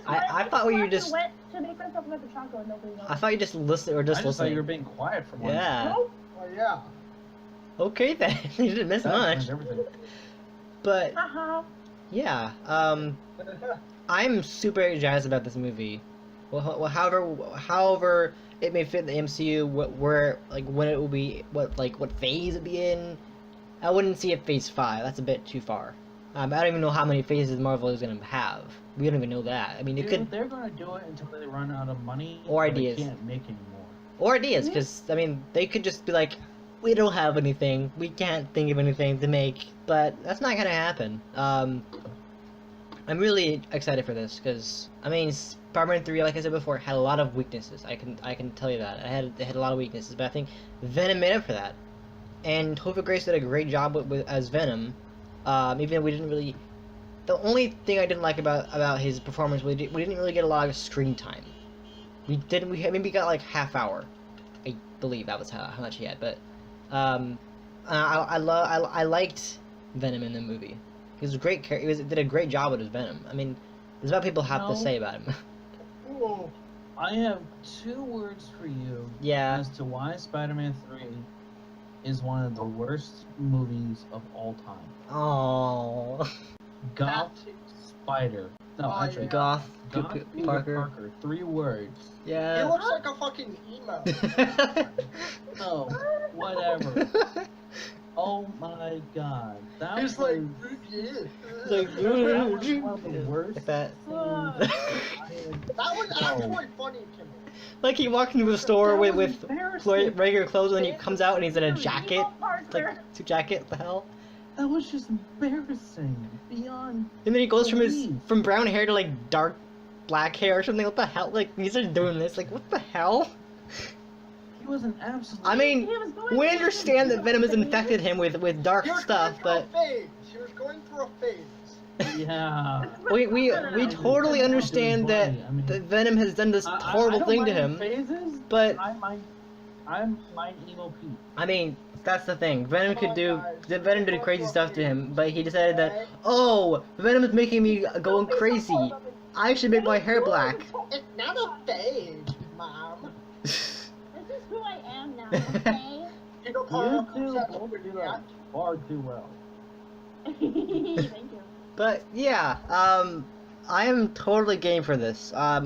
I thought you just went to make myself another taco, and nobody noticed. I thought you just listened or just I just thought listening. you were being quiet for once. Yeah. Nope. Oh yeah. Okay then. You didn't miss That much. explains everything. But Haha. yeah, I'm super jazzed about this movie. Well, however it may fit in the MCU, where like when it will be, what phase it be in. I wouldn't see it phase 5. That's a bit too far. I don't even know how many phases Marvel is gonna have. We don't even know that. I mean, it could. They're gonna do it until they run out of money Or they ideas. can't make anymore. Or ideas, because I mean, they could just be like, we don't have anything. We can't think of anything to make. But that's not gonna happen. I'm really excited for this because I mean, Spider-Man 3, like I said before, had a lot of weaknesses. I can tell you that. It had a lot of weaknesses, but I think Venom made up for that. And Topher Grace did a great job as Venom. Even though we didn't really. The only thing I didn't like about his performance, we didn't really get a lot of screen time. We maybe got like half hour. I believe that was how much he had, but I liked Venom in the movie. He was a great character. He did a great job with his Venom. I mean, there's what people have to say about him. I have 2 words for you. Yeah. As to why Spider-Man 3 is one of the worst movies of all time. Oh. Goth Spider. No, actually, Goth Peter Parker. 3 words. He Yeah. looks like a fucking emo. No, whatever. Oh my god. That He's was like, yeah. Like, that was one of the worst Like that. things That was actually funny to me. Like he walked into the store That was with embarrassing. regular clothes, and then he comes out and he's in a jacket, Emo Parker. like suit jacket. What the hell? That was just embarrassing. Beyond. And then he goes Believe. from brown hair to like dark black hair or something. What the hell? Like he's just doing this. Like what the hell? He was an absolute. I mean, He was going we through understand that some Venom has phase. infected him with dark He was stuff, going but through a phase. He was going through a phase. Yeah. we totally understand that I mean, that Venom has done this I horrible don't thing to mind him. Phases, but- I'm my emo Pete. I mean, that's the thing. Venom Venom did crazy stuff to him, but he decided that, oh, Venom is making me going crazy. I should make my hair black. It's not a phase, Mom. This is who I am now, okay? You know, You Paul two comes out both with do me. that far too well. Thank you. But yeah, I am totally game for this. I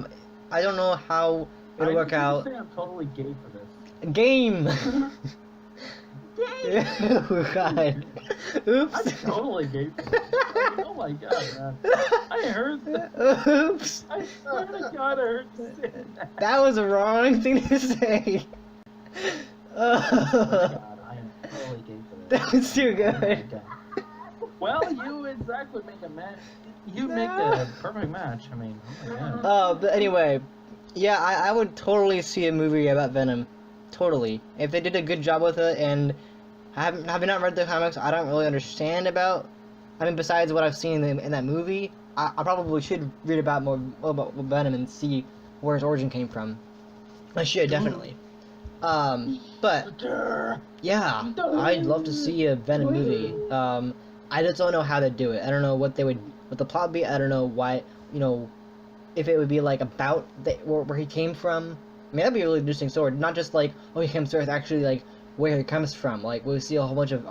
don't know how it'll work out. I think I'm totally gay for this. Game. Dang. Oh god. Oops. I'm totally gay for this. Oh my god, man. I heard that. Oops. I swear to God, I heard you say that. That was the wrong thing to say. Oh my god, I am totally gay for this. That was too Oh my good. God. Well, you and Zach would make a match. You make the perfect match. I mean, oh my god. But anyway, yeah, I would totally see a movie about Venom. Totally. If they did a good job with it, and having not read the comics, I don't really understand about. I mean, besides what I've seen in that movie, I probably should read about more about Venom and see where his origin came from. I should definitely. But yeah, I'd love to see a Venom movie. I just don't know how to do it. I don't know what the plot would be. I don't know why. If it would be like about where he came from. I mean, that'd be a really interesting story. Not just like, oh, he comes to Earth. Actually, like where he comes from. Like we'll see a whole bunch of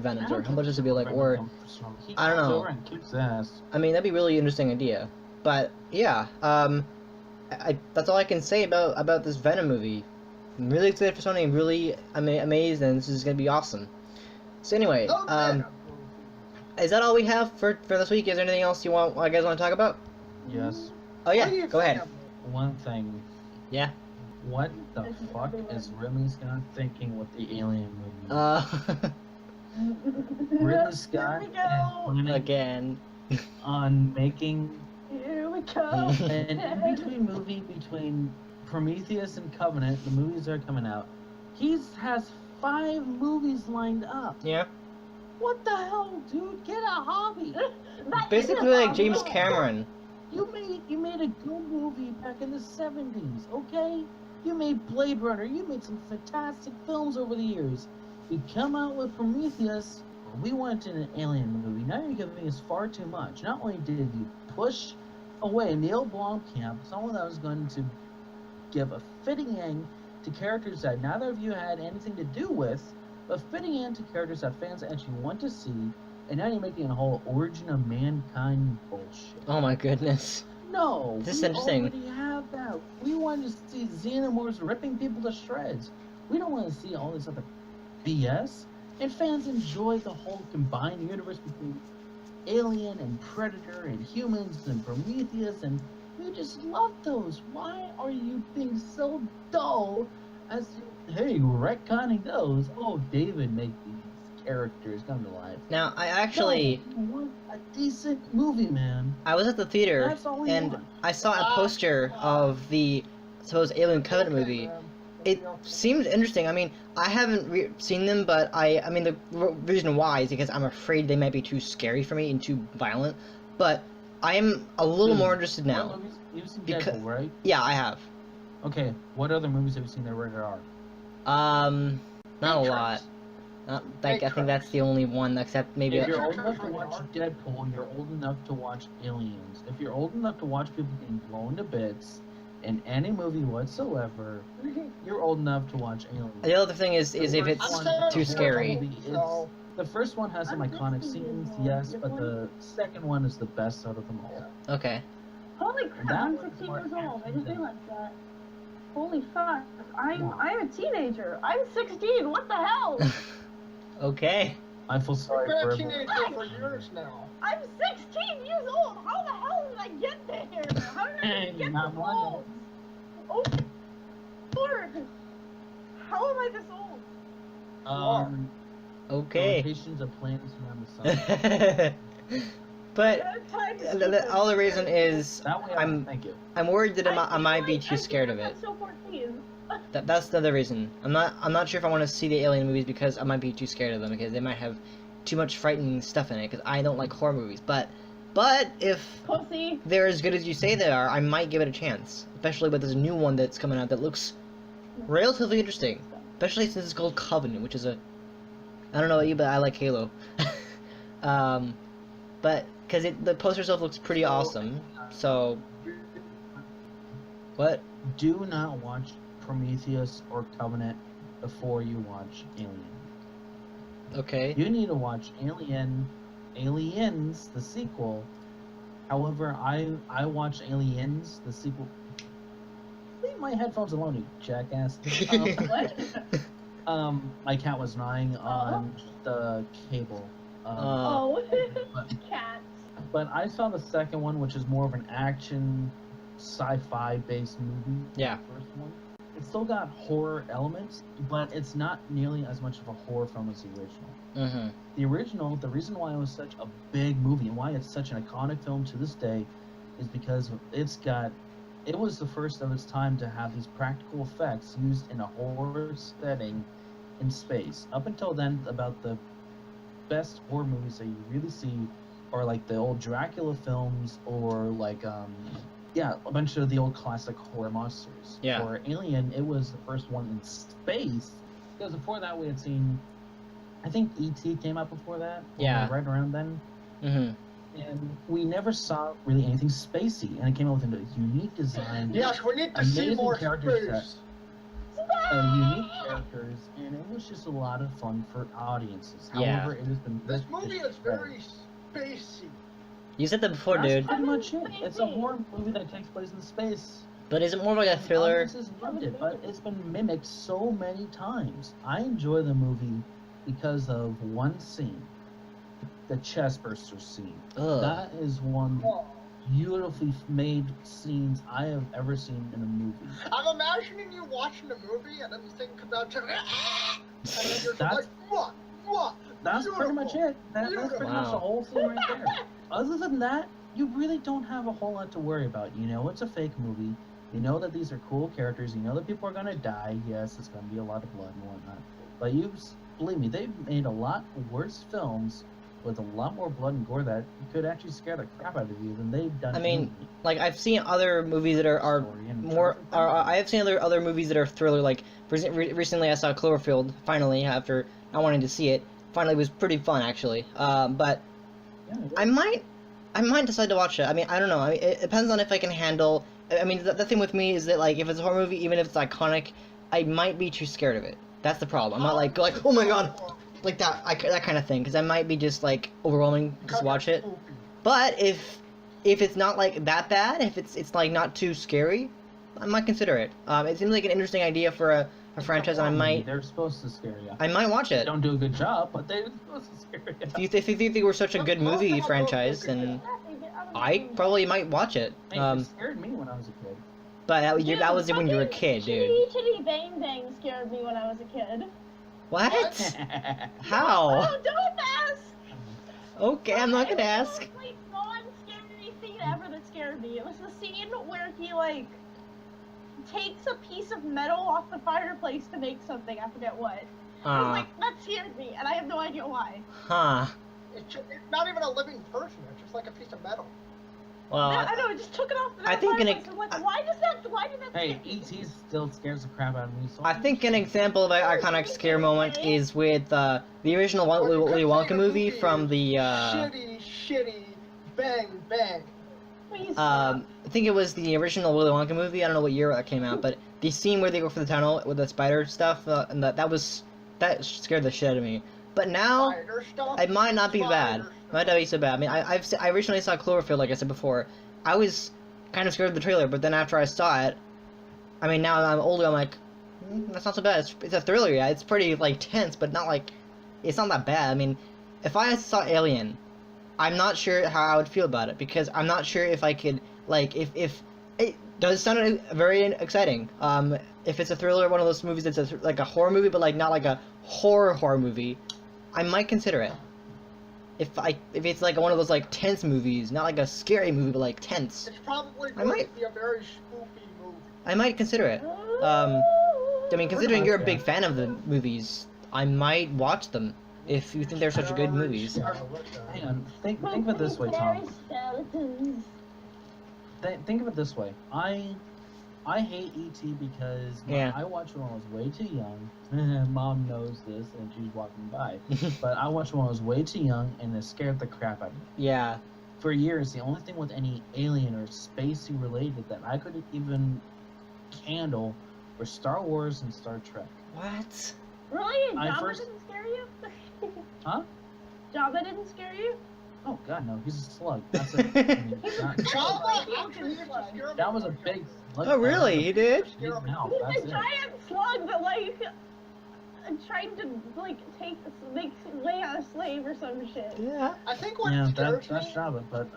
Venoms, or a whole bunch of to be like, or I don't know. And kicks ass. I mean, that'd be a really interesting idea. But yeah, that's all I can say about this Venom movie. I'm really excited for Sony. I'm really amazed, and this is gonna be awesome. So anyway, is that all we have for this week? Is there anything else you guys want to talk about? Yes. Oh yeah, go ahead. One thing. Yeah. What the fuck is Ridley Scott thinking with the Alien movie? Ridley Scott Here we go. and Again. on making Here we go. an in-between movie between Prometheus and Covenant, the movies that are coming out. He has 5 movies lined up. Yeah. What the hell, dude? Get a hobby. Basically like James Cameron. You made a good movie back in the 70s, okay? You made Blade Runner. You made some fantastic films over the years. You come out with Prometheus. We went in an alien movie. Now you're giving us far too much. Not only did you push away Neil Blomkamp, someone that was going to give a fitting end to characters that neither of you had anything to do with, but fitting end to characters that fans actually want to see, and now you're making a whole origin of mankind bullshit. Oh my goodness. No, This is we interesting. already have that. We want to see xenomorphs ripping people to shreds. We don't want to see all this other BS. And fans enjoy the whole combined universe between Alien and Predator and humans and Prometheus, and we just love those. Why are you being so dull as to, hey, retconning those? Oh, David make these characters come to life. Now, I actually... No, you want a decent movie, man. I was at the theater, That's all we and want. I saw a poster of the supposed Alien Covenant movie. It seemed interesting. I mean, I haven't seen them, but I mean, the reason why is because I'm afraid they might be too scary for me and too violent. But I am a little more interested now. What movies? You've seen Because- Deadpool, right? Yeah, I have. Okay, what other movies have you seen that are rated R? Not a lot. I think that's the only one, except maybe. If you're old enough to watch Deadpool, you're old enough to watch Aliens. If you're old enough to watch people getting blown to bits in any movie whatsoever, you're old enough to watch Aliens. The other thing is if it's too scary. The first one has some iconic scenes, yes, but the second one is the best out of them all. Okay. Holy crap, That I'm was 16 more years old. I just action realized that. Holy fuck. I'm Yeah. a teenager. I'm 16. What the hell? Okay. I feel sorry You've been for a everyone. teenager for years now. I'm 16 years old. How the hell did I get there? How did I even get Not this one. old? Oh, Lord. How am I this old? Okay. Rotations of planets around the sun. But Time is the other reason is That way, thank you. I'm worried that I feel might be like- too I scared feel of like it. I'm still 14. That's the other reason. I'm not sure if I want to see the Alien movies because I might be too scared of them because they might have too much frightening stuff in it because I don't like horror movies. But if Pussy. they're as good as you say they are, I might give it a chance. Especially with this new one that's coming out that looks relatively interesting. Especially since it's called Covenant, which is I don't know about you, but I like Halo. But because the poster itself looks pretty awesome. So what? Do not watch Prometheus or Covenant before you watch Alien. Okay. You need to watch Aliens, the sequel. However, I watched Aliens, the sequel. Leave my headphones alone, you jackass. My cat was gnawing on the cable. Oh, but- cats. But I saw the second one, which is more of an action, sci-fi based movie. Yeah. The first one. It's still got horror elements, but it's not nearly as much of a horror film as the original. Mm-hmm. The original, the reason why it was such a big movie and why it's such an iconic film to this day is because it was the first of its time to have these practical effects used in a horror setting in space. Up until then, about the best horror movies that you really see are like the old Dracula films or like a bunch of the old classic horror monsters. Yeah. For Alien, it was the first one in space because before that we had seen, I think E.T. came out before that. Yeah. Right around then. Mm-hmm. And we never saw really anything spacey, and it came out with a unique design. Yes, we need to see Amazing more character space. Unique characters, and it was just a lot of fun for audiences. Yeah. However, it has been This movie is very spacey. You said that before, That's dude. pretty much it. It's a horror movie that takes place in space. But is it more like a thriller? Audiences loved it, but it's been mimicked so many times. I enjoy the movie because of one scene, the chestburster scene. Ugh. That is one beautifully made scenes I have ever seen in a movie. I'm imagining you watching a movie and then the thing comes out to and then you're just That's- like, what? That's pretty much it. That's pretty much the whole thing right there. Other than that, you really don't have a whole lot to worry about. You know it's a fake movie. You know that these are cool characters. You know that people are gonna die. Yes, it's gonna be a lot of blood and whatnot. But believe me, they've made a lot worse films with a lot more blood and gore that could actually scare the crap out of you than they've done. I mean, like I've seen other movies that are more. I have seen other movies that are thriller. Like recently, I saw Cloverfield. Finally, after not wanting to see it, finally was pretty fun actually. But yeah, I might decide to watch it. I mean, I don't know. I mean, it depends on if I can handle. I mean, the thing with me is that like if it's a horror movie, even if it's iconic, I might be too scared of it. That's the problem. I'm not like oh my god. Like that kind of thing, because I might be just like overwhelming just watch it. But if it's not like that bad, if it's like not too scary, I might consider it. It seems like an interesting idea for a franchise, and I might. They're supposed to scare you. I might watch They it. don't do a good job, but they're supposed to scare you. If you think they were such a good movie franchise, then I probably might watch it. Hey, it scared me when I was a kid. But that was when you were a kid, dude. Chitty Chitty Bang Bang scared me when I was a kid. What? How? Oh, don't ask! Okay, I'm not gonna ask. It was like non-scary scene ever that scared me. It was the scene where he like takes a piece of metal off the fireplace to make something. I forget what. I was like, that scared me, and I have no idea why. Huh. It's not even a living person. It's just like a piece of metal. Well, I know, it just took it off the I think fireplace. I'm like, why did that Hey, scare me? E.T. still scares the crap out of me. So I think an example of an iconic scare moment is with the original Willy Wonka movie from the Shitty Bang Bang. Please I think it was the original Willy Wonka movie. I don't know what year that came out, but the scene where they go for the tunnel with the spider stuff, and that scared the shit out of me. But now it might not be bad. It might not be so bad. I mean, I originally saw Cloverfield, like I said before. I was kind of scared of the trailer, but then after I saw it, I mean, now I'm older, I'm like, that's not so bad. It's a thriller, yeah. It's pretty like tense, but not like it's not that bad. I mean, if I saw Alien, I'm not sure how I would feel about it, because I'm not sure if I could like if it does sound very exciting. If it's a thriller, one of those movies that's like a horror movie, but like not like a horror movie, I might consider it. If it's like one of those like tense movies, not like a scary movie, but like tense, It's probably going to be a very spooky movie. I might consider it. I mean, considering you're a big fan of the movies, I might watch them if you think they're such good movies. Hang on, think of it this way, Tom. Think of it this way. I hate E.T. because I watched when I was way too young. Mom knows this, and she's walking by. But I watched when I was way too young, and it scared the crap out of me. Yeah. For years, the only thing with any alien or spacey related that I could even handle were Star Wars and Star Trek. What? Really? Jabba didn't scare you? Huh? Jabba didn't scare you? Oh god, no, he's a slug. That's it. I mean, that was a big slug. Oh really? He did? He's a giant slug that like trying to like make Leia a slave or some shit. Yeah. I think what that's Jabba, but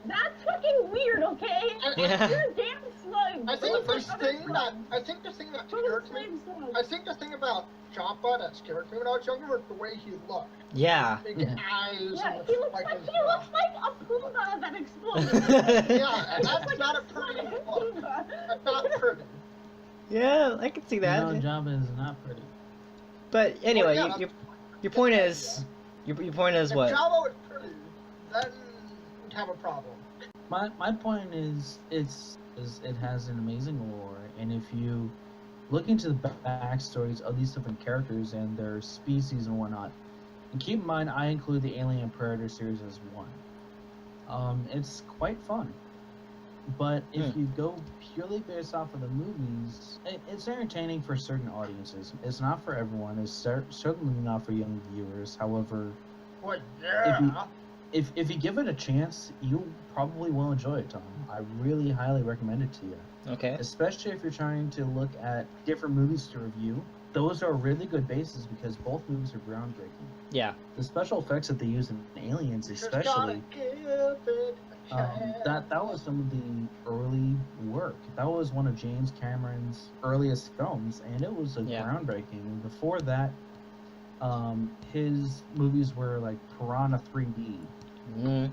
that's fucking weird, okay? Yeah. You're a damn slug. I think the thing that scared me. I think the thing about Jabba that scared me when I was younger was the way he looked. Yeah. Big eyes. Yeah, and he looks like a puma that explodes. Yeah, and that's not a pretty look. That's not pretty. Yeah, I can see that. No, Jabba is not pretty. But anyway, Well, yeah, your point is your point is what? If Jabba was pretty, then we'd have a problem. My point is it has an amazing lore, and if you look into the backstories of these different characters and their species and whatnot, and keep in mind I include the Alien Predator series as one. It's quite fun. But if you go purely based off of the movies, it's entertaining for certain audiences. It's not for everyone. It's certainly not for young viewers. However, Well, yeah. if you give it a chance, you probably will enjoy it, Tom. I really highly recommend it to you. Okay. Especially if you're trying to look at different movies to review. Those are really good bases because both movies are groundbreaking. Yeah. The special effects that they use in Aliens, especially. That was some of the early work. That was one of James Cameron's earliest films, and it was groundbreaking. And before that, his movies were like Piranha 3D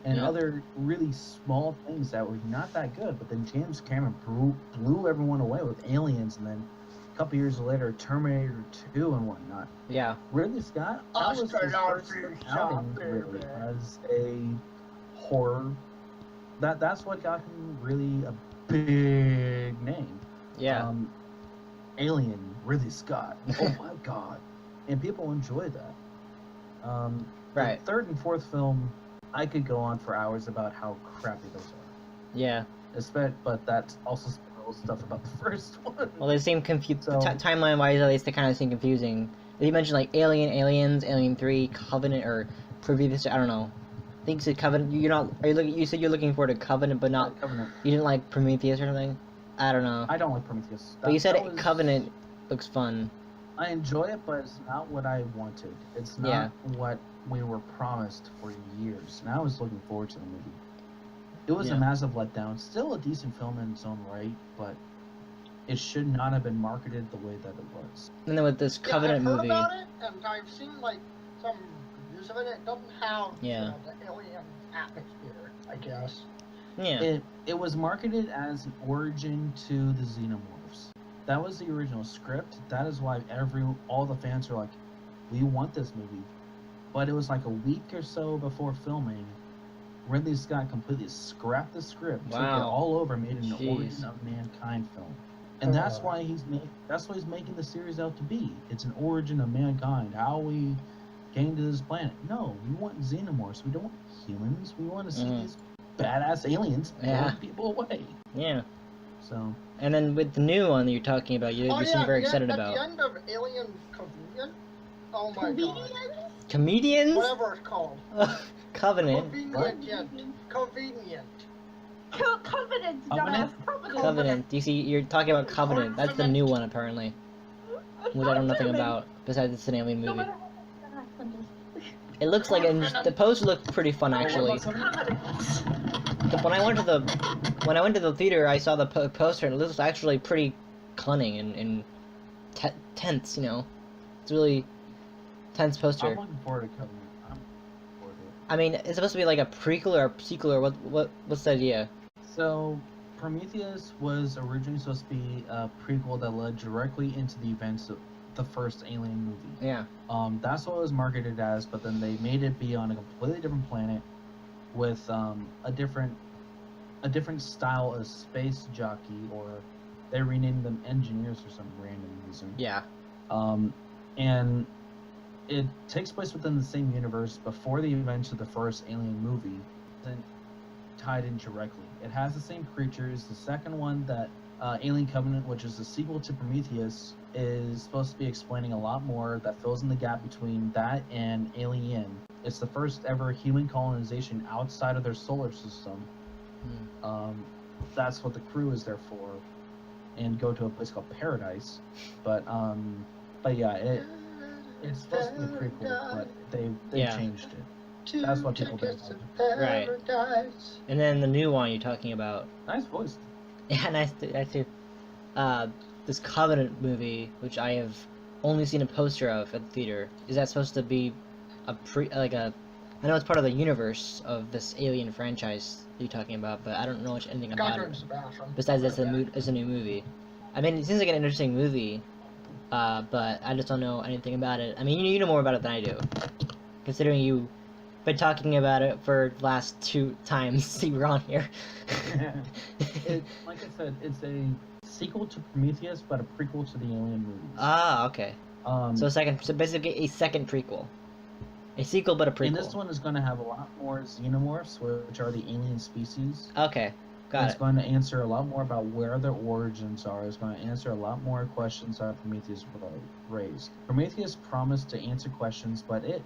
and other really small things that were not that good. But then James Cameron blew everyone away with Aliens, and then a couple years later, Terminator 2 and whatnot. Yeah. Ridley Scott, that was his first outing really as a horror. That's what got him really a big name. Yeah. Alien, Ridley Scott. Oh my God. And people enjoy that. Right. The third and fourth film, I could go on for hours about how crappy those are. Yeah. But that also spoils stuff about the first one. Well, they seem confused. So, timeline-wise, at least, they kind of seem confusing. They mentioned like Alien, Aliens, Alien 3, Covenant, or Prometheus. I don't know. I think you said Covenant. You're not. Are you looking? You said you're looking forward to Covenant, but not. Covenant. You didn't like Prometheus or something. I don't know. I don't like Prometheus. But you said Covenant looks fun. I enjoy it, but it's not what I wanted. It's not what we were promised for years. And I was looking forward to the movie. It was a massive letdown. Still a decent film in its own right, but it should not have been marketed the way that it was. And then with this Covenant movie, I've heard about it, and I've seen like some reviews of it. It doesn't have the alien atmosphere, I guess. Yeah. It was marketed as an origin to the Xenomorphs. That was the original script. That is why all the fans were like, we want this movie. But it was like a week or so before filming, Ridley Scott completely scrapped the script, took it all over, made an Origin of Mankind film. And that's why he's making the series out to be. It's an origin of mankind, how we came to this planet. No, we want Xenomorphs. We don't want humans. We want to see these badass aliens blowing people away. Yeah. So. And then with the new one that you're talking about, you seem very excited about. At the end of Alien Convenient, oh my God. Comedians? Whatever it's called. Covenant. Convenient. Covenant, dumbass. Covenant. You see, you're talking about Covenant. That's the new one, apparently. Which I don't know nothing about, besides it's an alien movie. It looks like the poster looked pretty fun, actually. When I went to the theater, I saw the poster, and it looks actually pretty cunning and tense. You know, it's really tense poster. I'm looking forward to Covenant. I mean, it's supposed to be like a prequel or a sequel, or what's the idea? So, Prometheus was originally supposed to be a prequel that led directly into the events of the first Alien movie. Yeah. That's what it was marketed as, but then they made it be on a completely different planet with a different style of space jockey, or they renamed them engineers for some random reason. Yeah. And it takes place within the same universe before the events of the first Alien movie, then tied in directly. It has the same creatures. The second one, that Alien Covenant, which is the sequel to Prometheus, is supposed to be explaining a lot more that fills in the gap between that and Alien. It's the first ever human colonization outside of their solar system. That's what the crew is there for, and go to a place called Paradise. But yeah, it's supposed to be a prequel, but they changed it. That's what people did. Right. And then the new one you're talking about. Nice voice. Yeah, nice too. This Covenant movie, which I have only seen a poster of at the theater, is that supposed to be I know it's part of the universe of this Alien franchise you're talking about, but I don't know anything about it. Besides, it's a new movie. I mean, it seems like an interesting movie, but I just don't know anything about it. I mean, you know more about it than I do, considering you've been talking about it for the last 2 times you were on here. Like I said, it's a sequel to Prometheus, but a prequel to the Alien movies. Ah, okay. So basically a second prequel. A sequel, but a prequel. And this one is going to have a lot more xenomorphs, which are the alien species. Okay, got it. It's going to answer a lot more about where their origins are. It's going to answer a lot more questions that Prometheus raised. Prometheus promised to answer questions, but it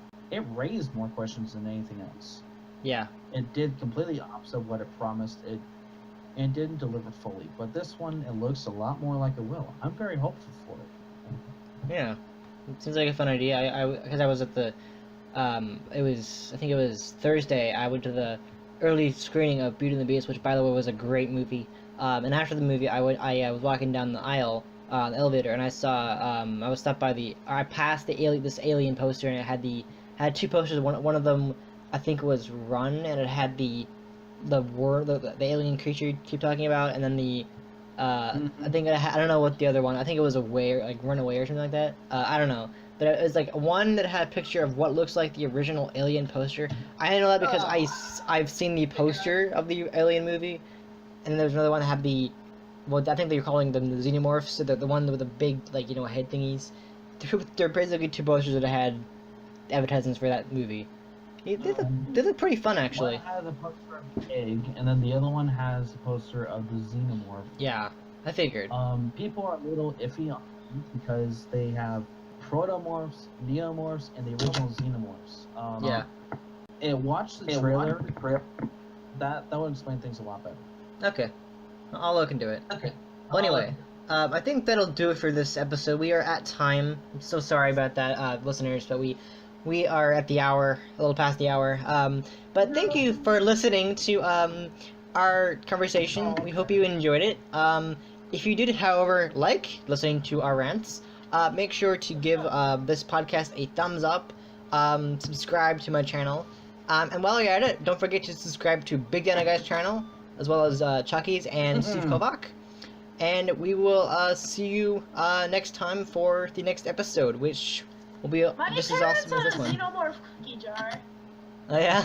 raised more questions than anything else. Yeah. It did completely opposite of what it promised. And didn't deliver fully. But this one, it looks a lot more like it will. I'm very hopeful for it. Yeah. It seems like a fun idea. Because I was at the... I think it was Thursday, I went to the early screening of Beauty and the Beast, which by the way was a great movie. And after the movie, I was walking down the aisle the elevator, and I saw I was stopped by I passed this alien poster, and it had two posters. One of them I think was Run, and it had the alien creature you keep talking about, and then I think I don't know what the other one. I think it was Aware, like Run Away or something like that. I don't know. But it was like one that had a picture of what looks like the original Alien poster. I know that because I've seen the poster of the Alien movie, and then there's another one that had I think they were calling them the xenomorphs, the one with the big head thingies. They're basically two posters that had advertisements for that movie. They look pretty fun actually. One has a poster of the egg, and then the other one has a poster of the xenomorph. Yeah, I figured. People are a little iffy on these because they have protomorphs, neomorphs, and the original xenomorphs. Yeah. Watch the trailer. That would explain things a lot better. Okay. I'll look into it. Okay. Well, anyway, I think that'll do it for this episode. We are at time. I'm so sorry about that, listeners, but we are at the hour, a little past the hour. But thank you for listening to our conversation. We hope you enjoyed it. If you did, however, like listening to our rants, make sure to give this podcast a thumbs up, subscribe to my channel, and while you're at it, don't forget to subscribe to bigdinoguy's channel, as well as Chakky's and Steve Kovoc. And we will see you next time for the next episode, which will be just as awesome as this one. Xenomorph cookie jar. Oh yeah?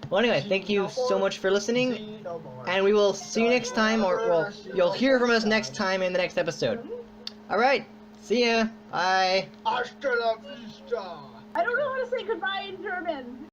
Well, anyway, thank you so much for listening, and we will see you next time, or you'll hear from us next time in the next episode. Alright, see ya, bye. Hasta la vista. I don't know how to say goodbye in German.